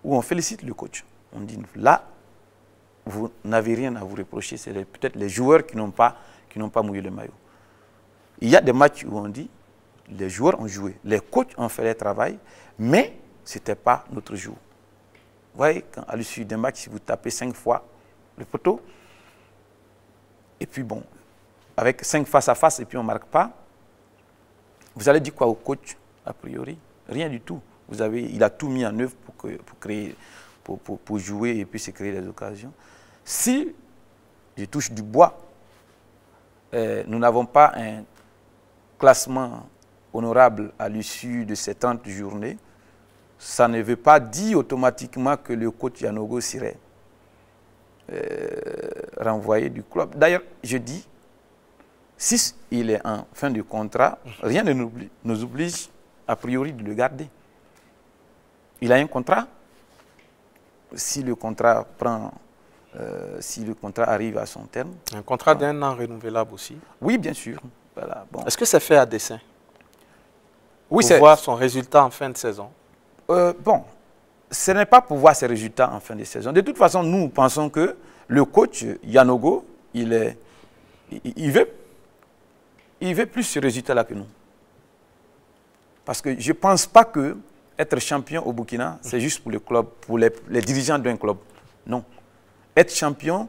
où on félicite le coach. On dit, là, vous n'avez rien à vous reprocher. C'est peut-être les joueurs qui n'ont pas mouillé le maillot. Il y a des matchs où on dit, les joueurs ont joué, les coachs ont fait leur travail, mais ce n'était pas notre jour. Vous voyez, quand à l'issue d'un match, si vous tapez 5 fois le poteau, et puis bon, avec 5 face à face, et puis on ne marque pas, vous allez dire quoi au coach, a priori? Rien du tout. Il a tout mis en œuvre pour jouer et puis se créer des occasions. Si je touche du bois, nous n'avons pas un classement honorable à l'issue de ces 30 journées, ça ne veut pas dire automatiquement que le coach Yanogo serait renvoyé du club. D'ailleurs, je dis, si il est en fin de contrat, rien ne nous oblige a priori de le garder. Il a un contrat. Si le contrat arrive à son terme. Un contrat d'1 an renouvelable aussi? Oui, bien sûr. Voilà, bon. Est-ce que c'est fait à dessein? Oui, pour voir son résultat en fin de saison? Bon, ce n'est pas pour voir ses résultats en fin de saison. De toute façon, nous pensons que le coach Yanogo, il veut plus ce résultat-là que nous. Parce que je ne pense pas que être champion au Burkina, c'est juste pour le club, pour les dirigeants d'un club. Non. Être champion,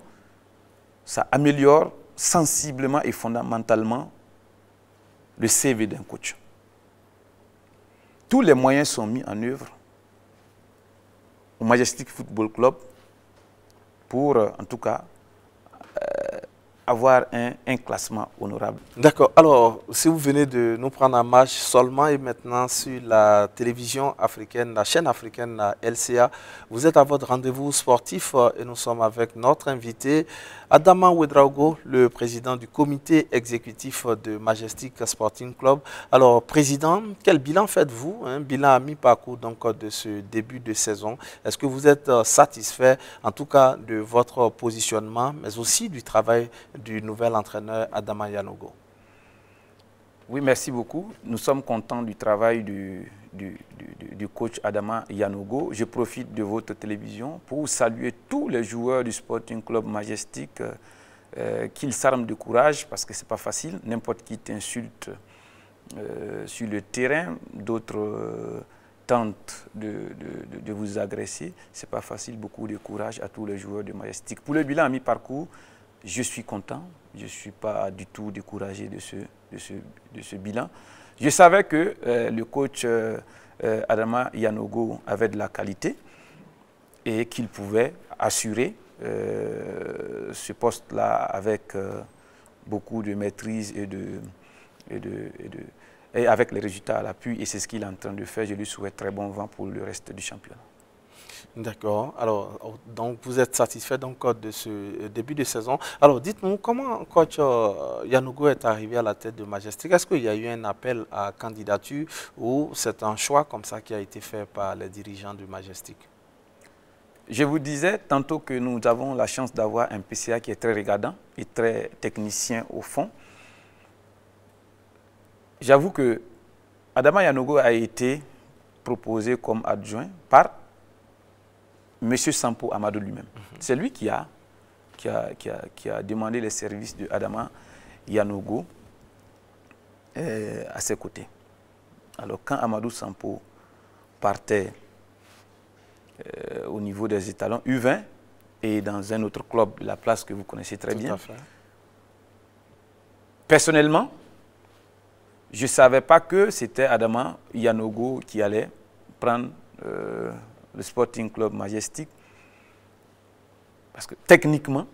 ça améliore sensiblement et fondamentalement le CV d'un coach. Tous les moyens sont mis en œuvre au Majestic Football Club pour, en tout cas, avoir un classement honorable. D'accord. Alors, si vous venez de nous prendre en marche seulement et maintenant sur la télévision africaine, la chaîne africaine, la LCA, vous êtes à votre rendez-vous sportif et nous sommes avec notre invité, Adama Ouedraogo, le président du comité exécutif de Majestic Sporting Club. Alors, président, quel bilan faites-vous? Un bilan à mi-parcours donc de ce début de saison. Est-ce que vous êtes satisfait, en tout cas, de votre positionnement, mais aussi du travail du nouvel entraîneur Adama Yanogo? Oui, merci beaucoup. Nous sommes contents du travail du coach Adama Yanogo. Je profite de votre télévision pour saluer tous les joueurs du Sporting Club Majestic, qu'ils s'arment de courage parce que ce n'est pas facile. N'importe qui t'insulte sur le terrain, d'autres tentent de vous agresser. Ce n'est pas facile. Beaucoup de courage à tous les joueurs de Majestic. Pour le bilan à mi-parcours, je suis content, je ne suis pas du tout découragé de ce bilan. Je savais que le coach Adama Yanogo avait de la qualité et qu'il pouvait assurer ce poste-là avec beaucoup de maîtrise et et avec les résultats à l'appui, et c'est ce qu'il est en train de faire. Je lui souhaite très bon vent pour le reste du championnat. D'accord. Alors, donc vous êtes satisfait donc de ce début de saison. Alors, dites-nous comment coach Yanogo est arrivé à la tête de Majestic. Est-ce qu'il y a eu un appel à candidature ou c'est un choix comme ça qui a été fait par les dirigeants du Majestic? Je vous disais tantôt que nous avons la chance d'avoir un PCA qui est très regardant et très technicien au fond. J'avoue que Adama Yanogo a été proposé comme adjoint par M. Sampo Amadou lui-même. C'est lui qui a demandé les services de Adama Yanogo à ses côtés. Alors quand Amadou Sampo partait au niveau des étalons U20 et dans un autre club, la place que vous connaissez très bien, personnellement, je ne savais pas que c'était Adama Yanogo qui allait prendre le Sporting Club Majestic. Parce que techniquement,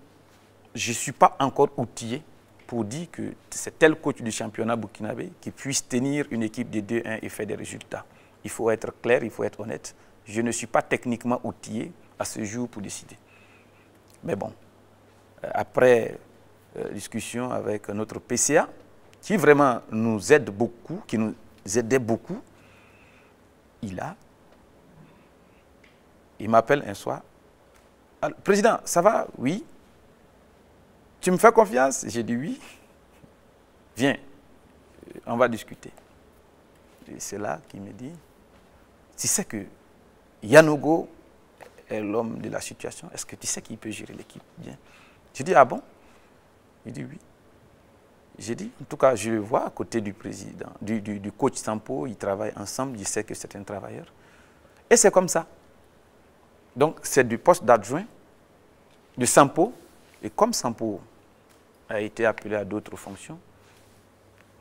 je ne suis pas encore outillé pour dire que c'est tel coach du championnat burkinabé qui puisse tenir une équipe de 2-1 et faire des résultats. Il faut être clair, il faut être honnête. Je ne suis pas techniquement outillé à ce jour pour décider. Mais bon, après discussion avec notre PCA, qui vraiment nous aide beaucoup, qui nous aidait beaucoup, il m'appelle un soir. Alors, président, ça va? Oui. Tu me fais confiance? J'ai dit oui. Viens, on va discuter. Et c'est là qu'il me dit, tu sais que Yanogo est l'homme de la situation, est-ce que tu sais qu'il peut gérer l'équipe bien? J'ai dit, ah bon? Il dit oui. J'ai dit, en tout cas, je le vois à côté du président, du coach Sampo, ils travaillent ensemble, je sais que c'est un travailleur. Et c'est comme ça. Donc, c'est du poste d'adjoint de Sampo. Et comme Sampo a été appelé à d'autres fonctions,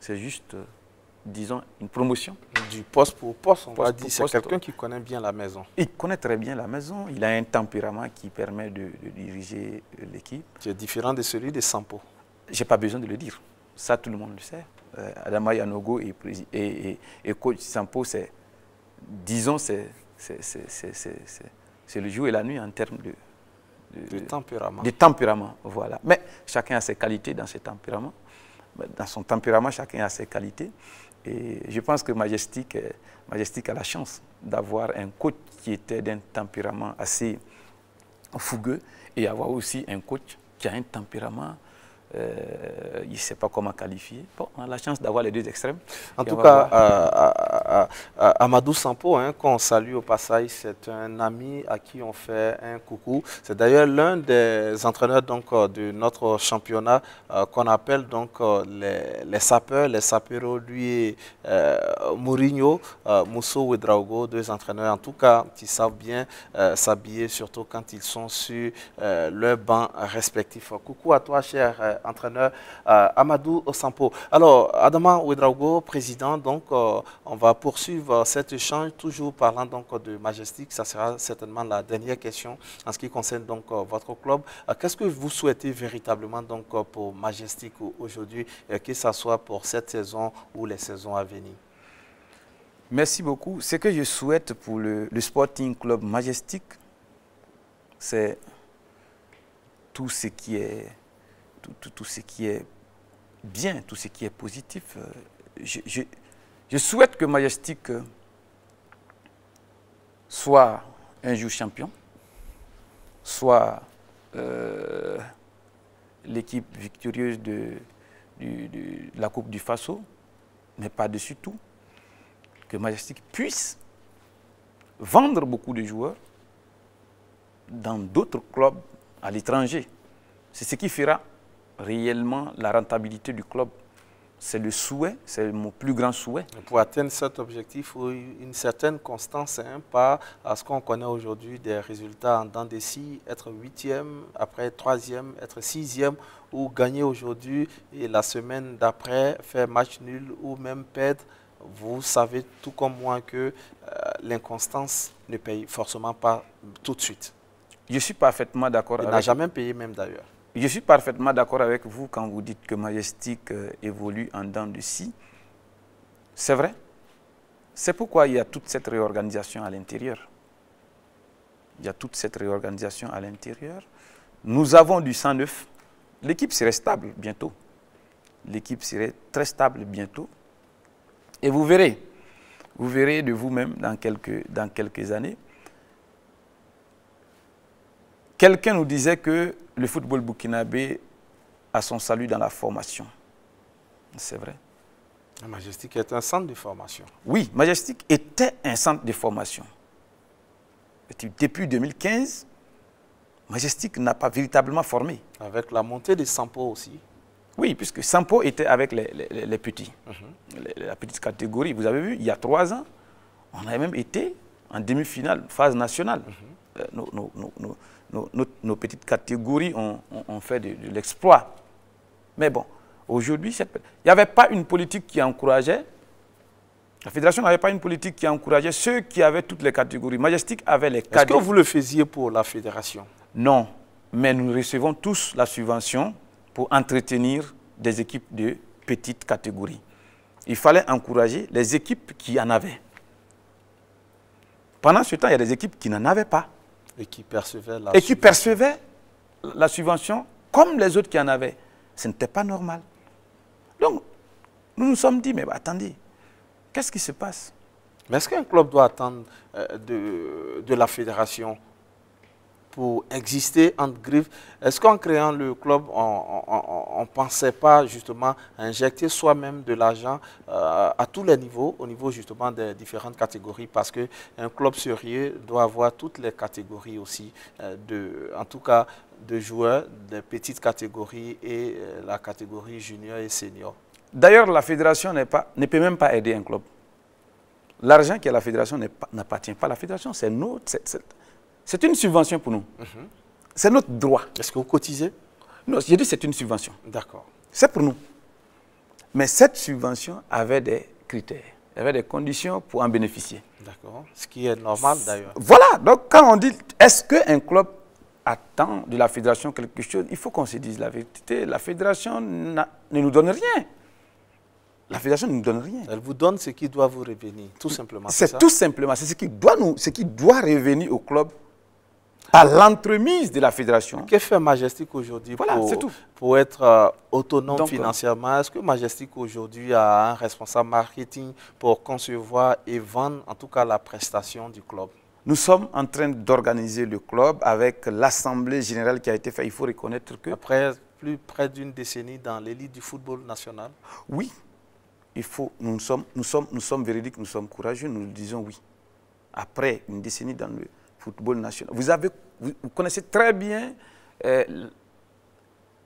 c'est juste, disons, une promotion. Du poste pour poste, on va dire. C'est quelqu'un qui connaît bien la maison. Il connaît très bien la maison. Il a un tempérament qui permet de diriger l'équipe. C'est différent de celui de Sampo. Je n'ai pas besoin de le dire. Ça, tout le monde le sait. Adama Yanogo et coach Sampo, c'est, disons, c'est le jour et la nuit en termes de tempérament. De tempérament, voilà. Mais chacun a ses qualités dans ses tempéraments. Dans son tempérament, chacun a ses qualités. Et je pense que Majestic a la chance d'avoir un coach qui était d'un tempérament assez fougueux et avoir aussi un coach qui a un tempérament, il ne sait pas comment qualifier. Bon, on a la chance d'avoir les deux extrêmes. En tout cas, Amadou Sampo, qu'on salue au passage, c'est un ami à qui on fait un coucou. C'est d'ailleurs l'un des entraîneurs donc, de notre championnat qu'on appelle donc, les sapeurs, les saperos, lui et Mourinho, Mousso Ouedraogo, deux entraîneurs en tout cas qui savent bien s'habiller, surtout quand ils sont sur leur banc respectif. Coucou à toi, cher entraîneur Amadou Sampo. Alors, Adama Ouedraogo, président, donc on va poursuivre cet échange, toujours parlant donc de Majestic. Ça sera certainement la dernière question en ce qui concerne donc votre club. Qu'est-ce que vous souhaitez véritablement donc pour Majestic aujourd'hui, que ce soit pour cette saison ou les saisons à venir? Merci beaucoup. Ce que je souhaite pour le Sporting Club Majestic, c'est tout ce qui est bien, tout ce qui est positif. Je souhaite que Majestic soit un jour champion, soit l'équipe victorieuse de la Coupe du Faso, mais par-dessus tout, que Majestic puisse vendre beaucoup de joueurs dans d'autres clubs à l'étranger. C'est ce qui fera réellement la rentabilité du club. C'est le souhait, c'est mon plus grand souhait. Pour atteindre cet objectif, il faut une certaine constance, pas à ce qu'on connaît aujourd'hui des résultats en dents de scie, être 8e, après 3e, être 6e, ou gagner aujourd'hui et la semaine d'après faire match nul ou même perdre. Vous savez tout comme moi que l'inconstance ne paye forcément pas tout de suite. Je suis parfaitement d'accord avec vous. Il n'a jamais payé même d'ailleurs. Je suis parfaitement d'accord avec vous quand vous dites que Majestic évolue en dents de scie. C'est vrai. C'est pourquoi il y a toute cette réorganisation à l'intérieur. Il y a toute cette réorganisation à l'intérieur. Nous avons du sang neuf. L'équipe serait stable bientôt. L'équipe serait très stable bientôt. Et vous verrez de vous-même dans quelques années. Quelqu'un nous disait que le football burkinabé a son salut dans la formation. C'est vrai. La Majestic est un centre de formation. Oui, Majestic était un centre de formation. Depuis 2015, Majestic n'a pas véritablement formé. Avec la montée de Sampo aussi. Oui, puisque Sampo était avec les petits, la petite catégorie. Vous avez vu, il y a 3 ans, on a même été en demi-finale, phase nationale. Nos petites catégories ont fait de l'exploit. Mais bon, aujourd'hui, il n'y avait pas une politique qui encourageait, la fédération n'avait pas une politique qui encourageait ceux qui avaient toutes les catégories. Majestic avait les cadets. Est-ce que vous le faisiez pour la fédération? Non, mais nous recevons tous la subvention pour entretenir des équipes de petites catégories. Il fallait encourager les équipes qui en avaient. Pendant ce temps, il y a des équipes qui n'en avaient pas. Et qui percevaient la subvention comme les autres qui en avaient. Ce n'était pas normal. Donc, nous nous sommes dit, mais attendez, qu'est-ce qui se passe? Mais est-ce qu'un club doit attendre de la fédération pour exister entre griffes? Est-ce qu'en créant le club, on ne pensait pas justement à injecter soi-même de l'argent à tous les niveaux, au niveau justement des différentes catégories? Parce qu'un club sérieux doit avoir toutes les catégories aussi, en tout cas de joueurs, des petites catégories et la catégorie junior et senior. D'ailleurs, la fédération ne peut même pas aider un club. L'argent qui est à la fédération n'appartient pas à la fédération, c'est notre... C'est une subvention pour nous. C'est notre droit. Est-ce que vous cotisez? Non, j'ai dit c'est une subvention. D'accord. C'est pour nous. Mais cette subvention avait des critères, avait des conditions pour en bénéficier. D'accord. Ce qui est normal d'ailleurs. Voilà. Donc quand on dit, est-ce qu'un club attend de la fédération quelque chose, il faut qu'on se dise la vérité. La fédération ne nous donne rien. La fédération ne nous donne rien. Elle vous donne ce qui doit vous revenir, tout simplement. C'est tout simplement, c'est ce qui doit revenir au club à l'entremise de la fédération. Que fait Majestic aujourd'hui pour être autonome financièrement? Est-ce que Majestic aujourd'hui a un responsable marketing pour concevoir et vendre en tout cas la prestation du club? Nous sommes en train d'organiser le club avec l'assemblée générale qui a été faite. Il faut reconnaître que... Après plus près d'une décennie dans l'élite du football national? Oui. Nous sommes véridiques, nous sommes courageux, nous le disons oui. Après une décennie dans le football national, vous connaissez très bien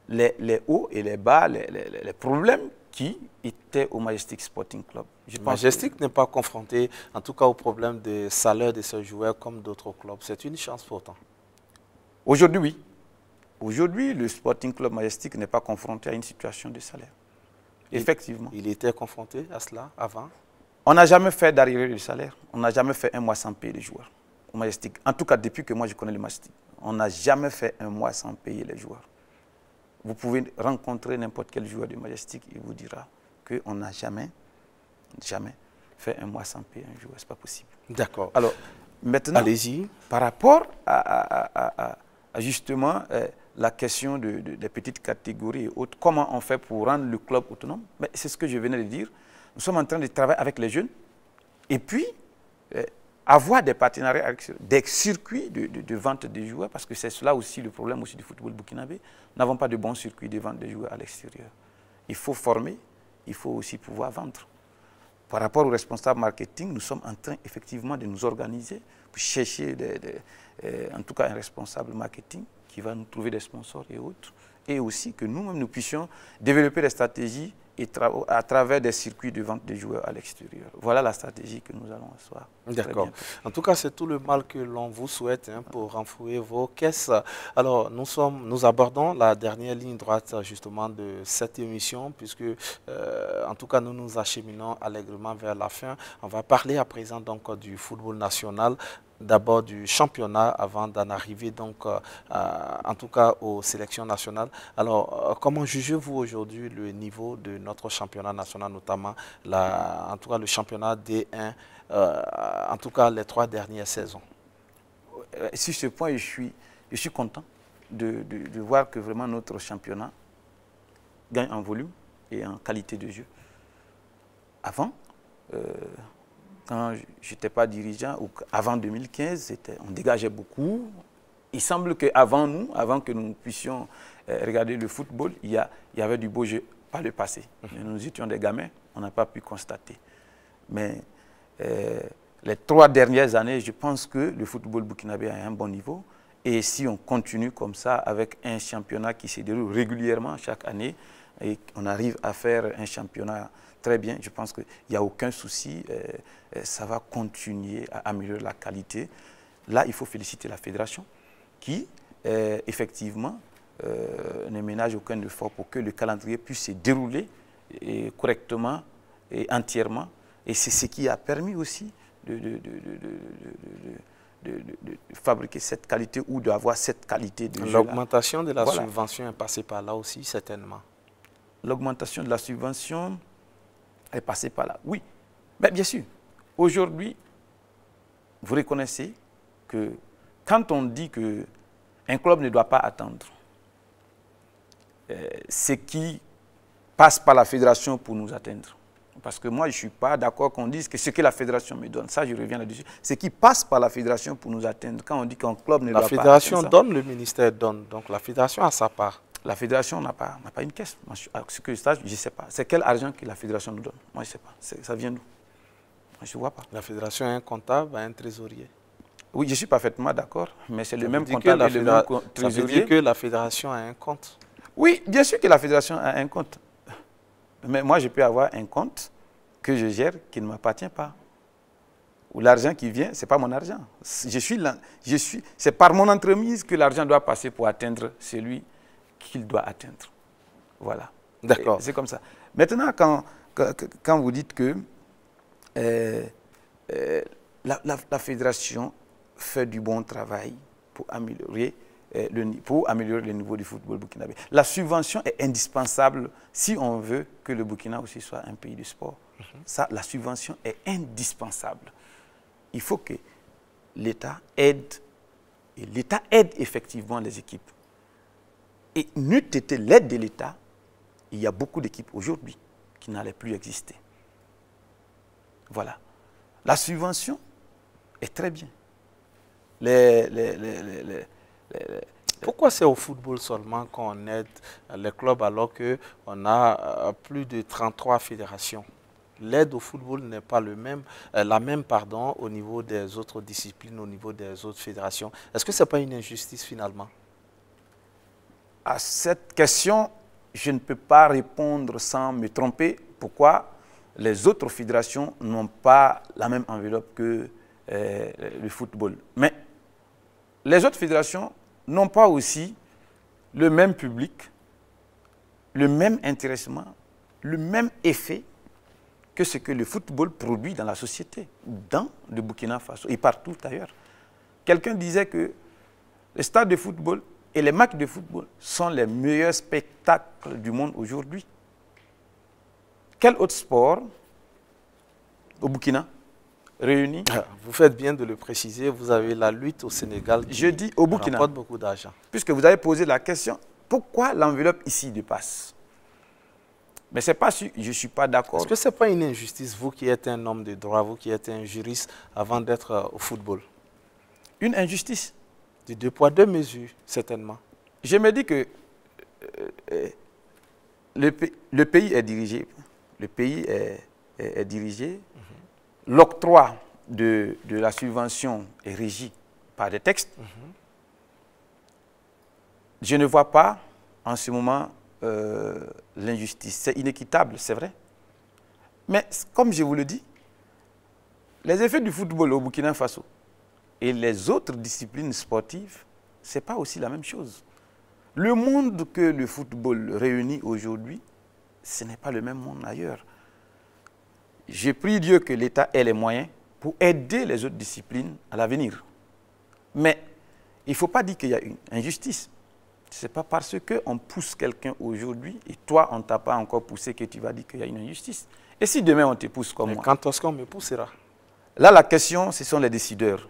les hauts et les bas, les problèmes qui étaient au Majestic Sporting Club. Majestic n'est pas confronté, en tout cas, au problème des salaires de ses joueurs comme d'autres clubs. C'est une chance pourtant. Aujourd'hui, oui. Aujourd'hui, le Sporting Club Majestic n'est pas confronté à une situation de salaire. Effectivement. Il était confronté à cela avant? On n'a jamais fait d'arriéré de salaire. On n'a jamais fait un mois sans payer les joueurs au Majestic. En tout cas, depuis que moi je connais le Majestic, on n'a jamais fait un mois sans payer les joueurs. Vous pouvez rencontrer n'importe quel joueur du Majestic, il vous dira qu'on n'a jamais fait un mois sans payer un joueur. Ce n'est pas possible. D'accord. Alors, maintenant, allez-y. Par rapport à justement la question des petites catégories et autres, comment on fait pour rendre le club autonome? C'est ce que je venais de dire. Nous sommes en train de travailler avec les jeunes et puis avoir des partenariats, avec des circuits de vente des joueurs, parce que c'est cela aussi le problème aussi du football burkinabé. Nous n'avons pas de bons circuits de vente des joueurs à l'extérieur. Il faut former, il faut aussi pouvoir vendre. Par rapport au responsable marketing, nous sommes en train effectivement de nous organiser pour chercher en tout cas un responsable marketing qui va nous trouver des sponsors et autres, et aussi que nous-mêmes nous puissions développer des stratégies à travers des circuits de vente de joueurs à l'extérieur. Voilà la stratégie que nous allons asseoir. D'accord. En tout cas, c'est tout le mal que l'on vous souhaite pour renflouer vos caisses. Alors, nous abordons la dernière ligne droite justement de cette émission, puisque en tout cas, nous nous acheminons allègrement vers la fin. On va parler à présent donc du football national. d'abord du championnat avant d'en arriver donc en tout cas aux sélections nationales. Alors comment jugez-vous aujourd'hui le niveau de notre championnat national, notamment en tout cas le championnat D1, en tout cas les 3 dernières saisons? Sur ce point, je suis content de voir que vraiment notre championnat gagne en volume et en qualité de jeu. Avant, quand je n'étais pas dirigeant, ou avant 2015, on dégageait beaucoup. Il semble qu'avant nous, avant que nous puissions regarder le football, il y avait du beau jeu par le passé. Nous étions des gamins, on n'a pas pu constater. Mais les 3 dernières années, je pense que le football burkinabé a un bon niveau. Et si on continue comme ça, avec un championnat qui se déroule régulièrement chaque année, et on arrive à faire un championnat très bien, je pense qu'il n'y a aucun souci, ça va continuer à améliorer la qualité. Là, il faut féliciter la fédération qui, effectivement, ne ménage aucun effort pour que le calendrier puisse se dérouler correctement et entièrement. Et c'est ce qui a permis aussi de fabriquer cette qualité ou d'avoir cette qualité de jeu. L'augmentation de la subvention est passée par là aussi, certainement. L'augmentation de la subvention est passée par là, oui. Mais bien sûr, aujourd'hui, vous reconnaissez que quand on dit qu'un club ne doit pas attendre ce qui passe par la fédération pour nous atteindre. Parce que moi, je ne suis pas d'accord qu'on dise que ce que la fédération me donne, ça je reviens là-dessus, ce qui passe par la fédération pour nous atteindre. Quand on dit qu'un club ne doit pas atteindre ça. La fédération donne, le ministère donne, donc la fédération a sa part. La fédération n'a pas une caisse. Moi, ce que je ne sais pas. C'est quel argent que la fédération nous donne? Moi, je ne sais pas. Ça vient d'où? Moi, je ne vois pas. La fédération a un comptable, un trésorier. Oui, je suis parfaitement d'accord, mais c'est le même comptable et le même trésorier. Ça veut dire que la fédération a un compte? Oui, bien sûr que la fédération a un compte. Mais moi, je peux avoir un compte que je gère qui ne m'appartient pas. Ou l'argent qui vient, ce n'est pas mon argent. C'est par mon entremise que l'argent doit passer pour atteindre celui qu'il doit atteindre. Voilà. D'accord. C'est comme ça. Maintenant, quand vous dites que la fédération fait du bon travail pour améliorer le niveau du football burkinabé. La subvention est indispensable si on veut que le Burkina aussi soit un pays de sport. Ça, la subvention est indispensable. Il faut que l'État aide, et l'État aide effectivement les équipes. Et n'eût été l'aide de l'État, il y a beaucoup d'équipes aujourd'hui qui n'allaient plus exister. Voilà. La subvention est très bien. Pourquoi c'est au football seulement qu'on aide les clubs alors qu'on a plus de 33 fédérations? L'aide au football n'est pas la même au niveau des autres disciplines, au niveau des autres fédérations. Est-ce que ce n'est pas une injustice finalement? À cette question, je ne peux pas répondre sans me tromper. Pourquoi les autres fédérations n'ont pas la même enveloppe que le football? Mais les autres fédérations n'ont pas aussi le même public, le même intéressement, le même effet que ce que le football produit dans la société, dans le Burkina Faso et partout ailleurs. Quelqu'un disait que les stades de football et les matchs de football sont les meilleurs spectacles du monde aujourd'hui. Quel autre sport au Burkina réuni? Vous faites bien de le préciser, vous avez la lutte au Sénégal qui rapporte beaucoup d'argent. Puisque vous avez posé la question, pourquoi l'enveloppe ici dépasse? Mais c'est pas sûr, je ne suis pas d'accord. Est-ce que ce n'est pas une injustice, vous qui êtes un homme de droit, vous qui êtes un juriste, avant d'être au football? Une injustice? De 2 poids 2 mesures, certainement. Je me dis que le pays est dirigé. Le pays est dirigé. L'octroi de la subvention est régi par des textes. Je ne vois pas en ce moment l'injustice. C'est inéquitable, c'est vrai. Mais comme je vous le dis, les effets du football au Burkina Faso et les autres disciplines sportives, ce n'est pas aussi la même chose. Le monde que le football réunit aujourd'hui, ce n'est pas le même monde ailleurs. J'ai prié Dieu que l'État ait les moyens pour aider les autres disciplines à l'avenir. Mais il ne faut pas dire qu'il y a une injustice. Ce n'est pas parce qu'on pousse quelqu'un aujourd'hui et toi, on ne t'a pas encore poussé que tu vas dire qu'il y a une injustice. Et si demain, on te pousse comme moi? Quand est-ce qu'on me poussera? Là, la question, ce sont les décideurs.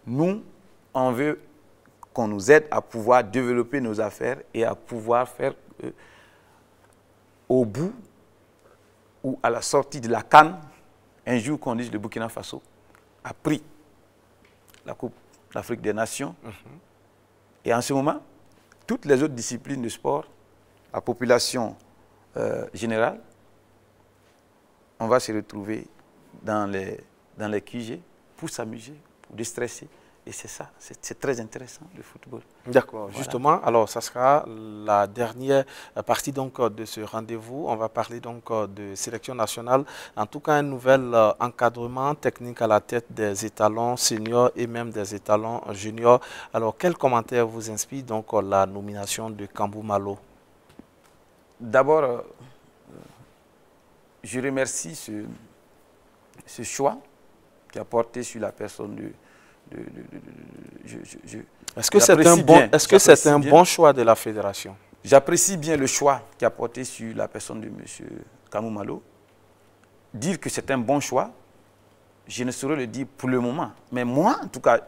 Nous, on veut qu'on nous aide à pouvoir développer nos affaires et à pouvoir faire au bout ou à la sortie de la CAN, un jour qu'on dise le Burkina Faso a pris la Coupe d'Afrique des Nations. Et en ce moment, toutes les autres disciplines de sport, la population générale, on va se retrouver dans les QG pour s'amuser, pour déstresser. Et c'est ça, c'est très intéressant, le football. D'accord, Voilà. justement, alors ça sera la dernière partie donc, de ce rendez-vous. On va parler donc de sélection nationale. En tout cas, un nouvel encadrement technique à la tête des étalons seniors et même des étalons juniors. Alors, quel commentaire vous inspire donc la nomination de Kambou Malo? D'abord, je remercie ce choix qui a porté sur la personne de... Est-ce que c'est un bon choix de la fédération? J'apprécie bien le choix qui a porté sur la personne de M. Kambou Malo. Dire que c'est un bon choix, je ne saurais le dire pour le moment. Mais moi, en tout cas,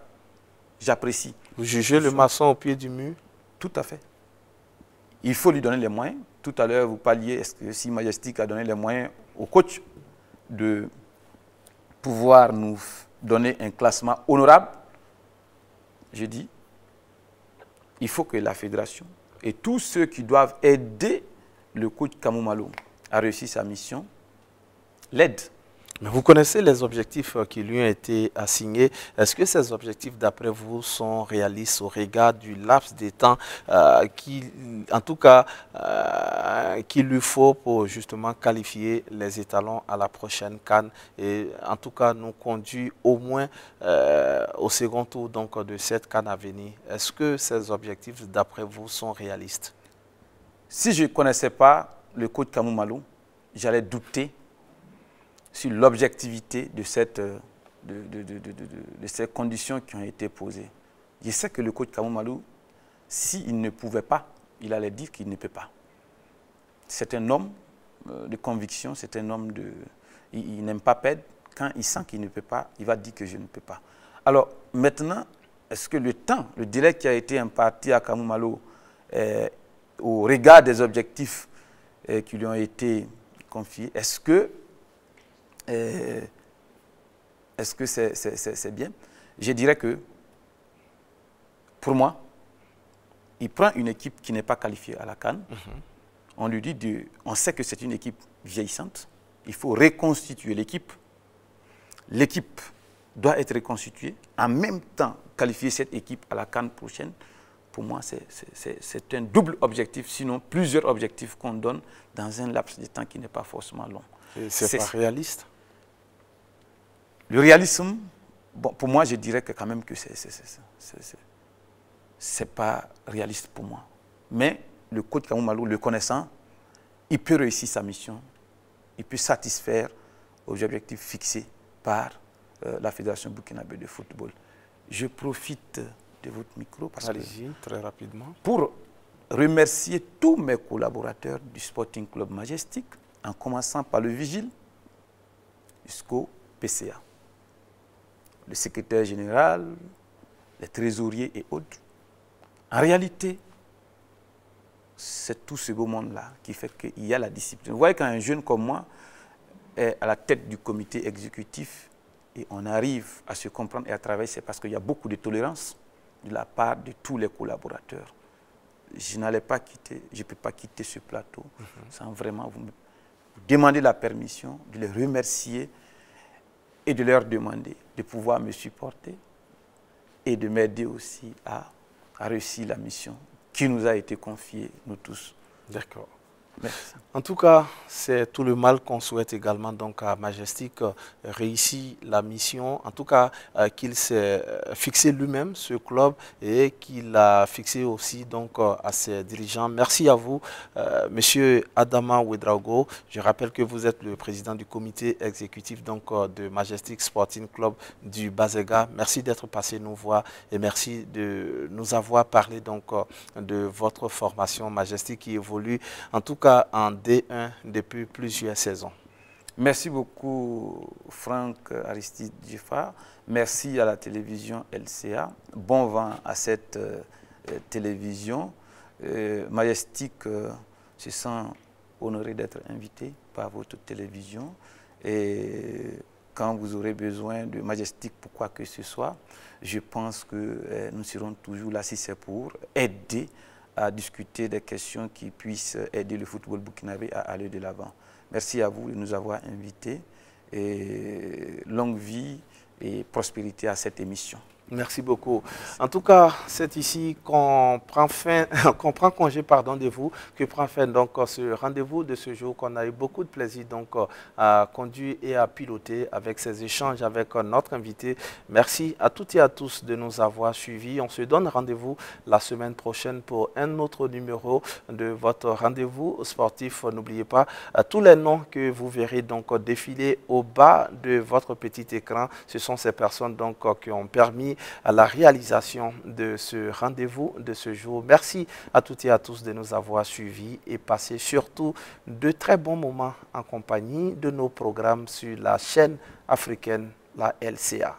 j'apprécie. Vous jugez le maçon au pied du mur? Tout à fait. Il faut lui donner les moyens. Tout à l'heure, vous parliez, est-ce que si Majestic a donné les moyens au coach de pouvoir nous donner un classement honorable, je dis, il faut que la fédération et tous ceux qui doivent aider le coach Kambou Malo à réussir sa mission l'aident. Mais vous connaissez les objectifs qui lui ont été assignés. Est-ce que ces objectifs, d'après vous, sont réalistes au regard du laps de temps qu'il lui faut pour justement qualifier les étalons à la prochaine CAN et en tout cas nous conduire au moins au second tour donc, de cette CAN à venir? Est-ce que ces objectifs, d'après vous, sont réalistes? Si je ne connaissais pas le coach Kambou Malo, j'allais douter sur l'objectivité de ces conditions qui ont été posées. Je sais que le coach Kambou Malo, s'il ne pouvait pas, il allait dire qu'il ne peut pas. C'est un homme de conviction, c'est un homme de... Il n'aime pas perdre. Quand il sent qu'il ne peut pas, il va dire que je ne peux pas. Alors maintenant, est-ce que le temps, le délai qui a été imparti à Kambou Malo au regard des objectifs qui lui ont été confiés, est-ce que c'est bien? Je dirais que, pour moi, il prend une équipe qui n'est pas qualifiée à la CAN. On lui dit, on sait que c'est une équipe vieillissante. Il faut reconstituer l'équipe. L'équipe doit être reconstituée. En même temps, qualifier cette équipe à la CAN prochaine, pour moi, c'est un double objectif, sinon plusieurs objectifs qu'on donne dans un laps de temps qui n'est pas forcément long. C'est pas réaliste? Le réalisme, bon, pour moi, je dirais que quand même que c'est pas réaliste pour moi. Mais le coach Kambou Malo, le connaissant, il peut réussir sa mission, il peut satisfaire aux objectifs fixés par la Fédération burkinabé de football. Je profite de votre micro très rapidement, pour remercier tous mes collaborateurs du Sporting Club Majestic, en commençant par le vigile jusqu'au PCA. Le secrétaire général, les trésoriers et autres. En réalité, c'est tout ce beau monde-là qui fait qu'il y a la discipline. Vous voyez, quand un jeune comme moi est à la tête du comité exécutif et on arrive à se comprendre et à travailler, c'est parce qu'il y a beaucoup de tolérance de la part de tous les collaborateurs. Je n'allais pas quitter, je ne peux pas quitter ce plateau sans vraiment vous demander la permission, de les remercier et de leur demander de pouvoir me supporter et de m'aider aussi à réussir la mission qui nous a été confiée, nous tous. D'accord. Merci. En tout cas, c'est tout le mal qu'on souhaite également donc à Majestic réussit la mission. En tout cas, qu'il s'est fixé lui-même ce club et qu'il a fixé aussi donc à ses dirigeants. Merci à vous, Monsieur Adama Ouedraogo. Je rappelle que vous êtes le président du comité exécutif donc de Majestic Sporting Club du Bazega. Merci d'être passé nous voir et merci de nous avoir parlé donc de votre formation Majestic qui évolue en tout cas en D1 depuis plusieurs saisons. Merci beaucoup Franck Aristide Giffard. Merci à la télévision LCA. Bon vent à cette télévision. Majestic se sent honoré d'être invité par votre télévision. Et quand vous aurez besoin de Majestic pour quoi que ce soit, je pense que nous serons toujours là si c'est pour aider à discuter des questions qui puissent aider le football burkinabé à aller de l'avant. Merci à vous de nous avoir invités et longue vie et prospérité à cette émission. Merci beaucoup. En tout cas, c'est ici qu'on prend congé de vous, que prend fin donc ce rendez-vous de ce jour qu'on a eu beaucoup de plaisir donc à conduire et à piloter avec ces échanges avec notre invité. Merci à toutes et à tous de nous avoir suivis. On se donne rendez-vous la semaine prochaine pour un autre numéro de votre rendez-vous sportif. N'oubliez pas tous les noms que vous verrez donc défiler au bas de votre petit écran. Ce sont ces personnes donc qui ont permis à la réalisation de ce rendez-vous de ce jour. Merci à toutes et à tous de nous avoir suivis et passé surtout de très bons moments en compagnie de nos programmes sur la chaîne africaine, la LCA.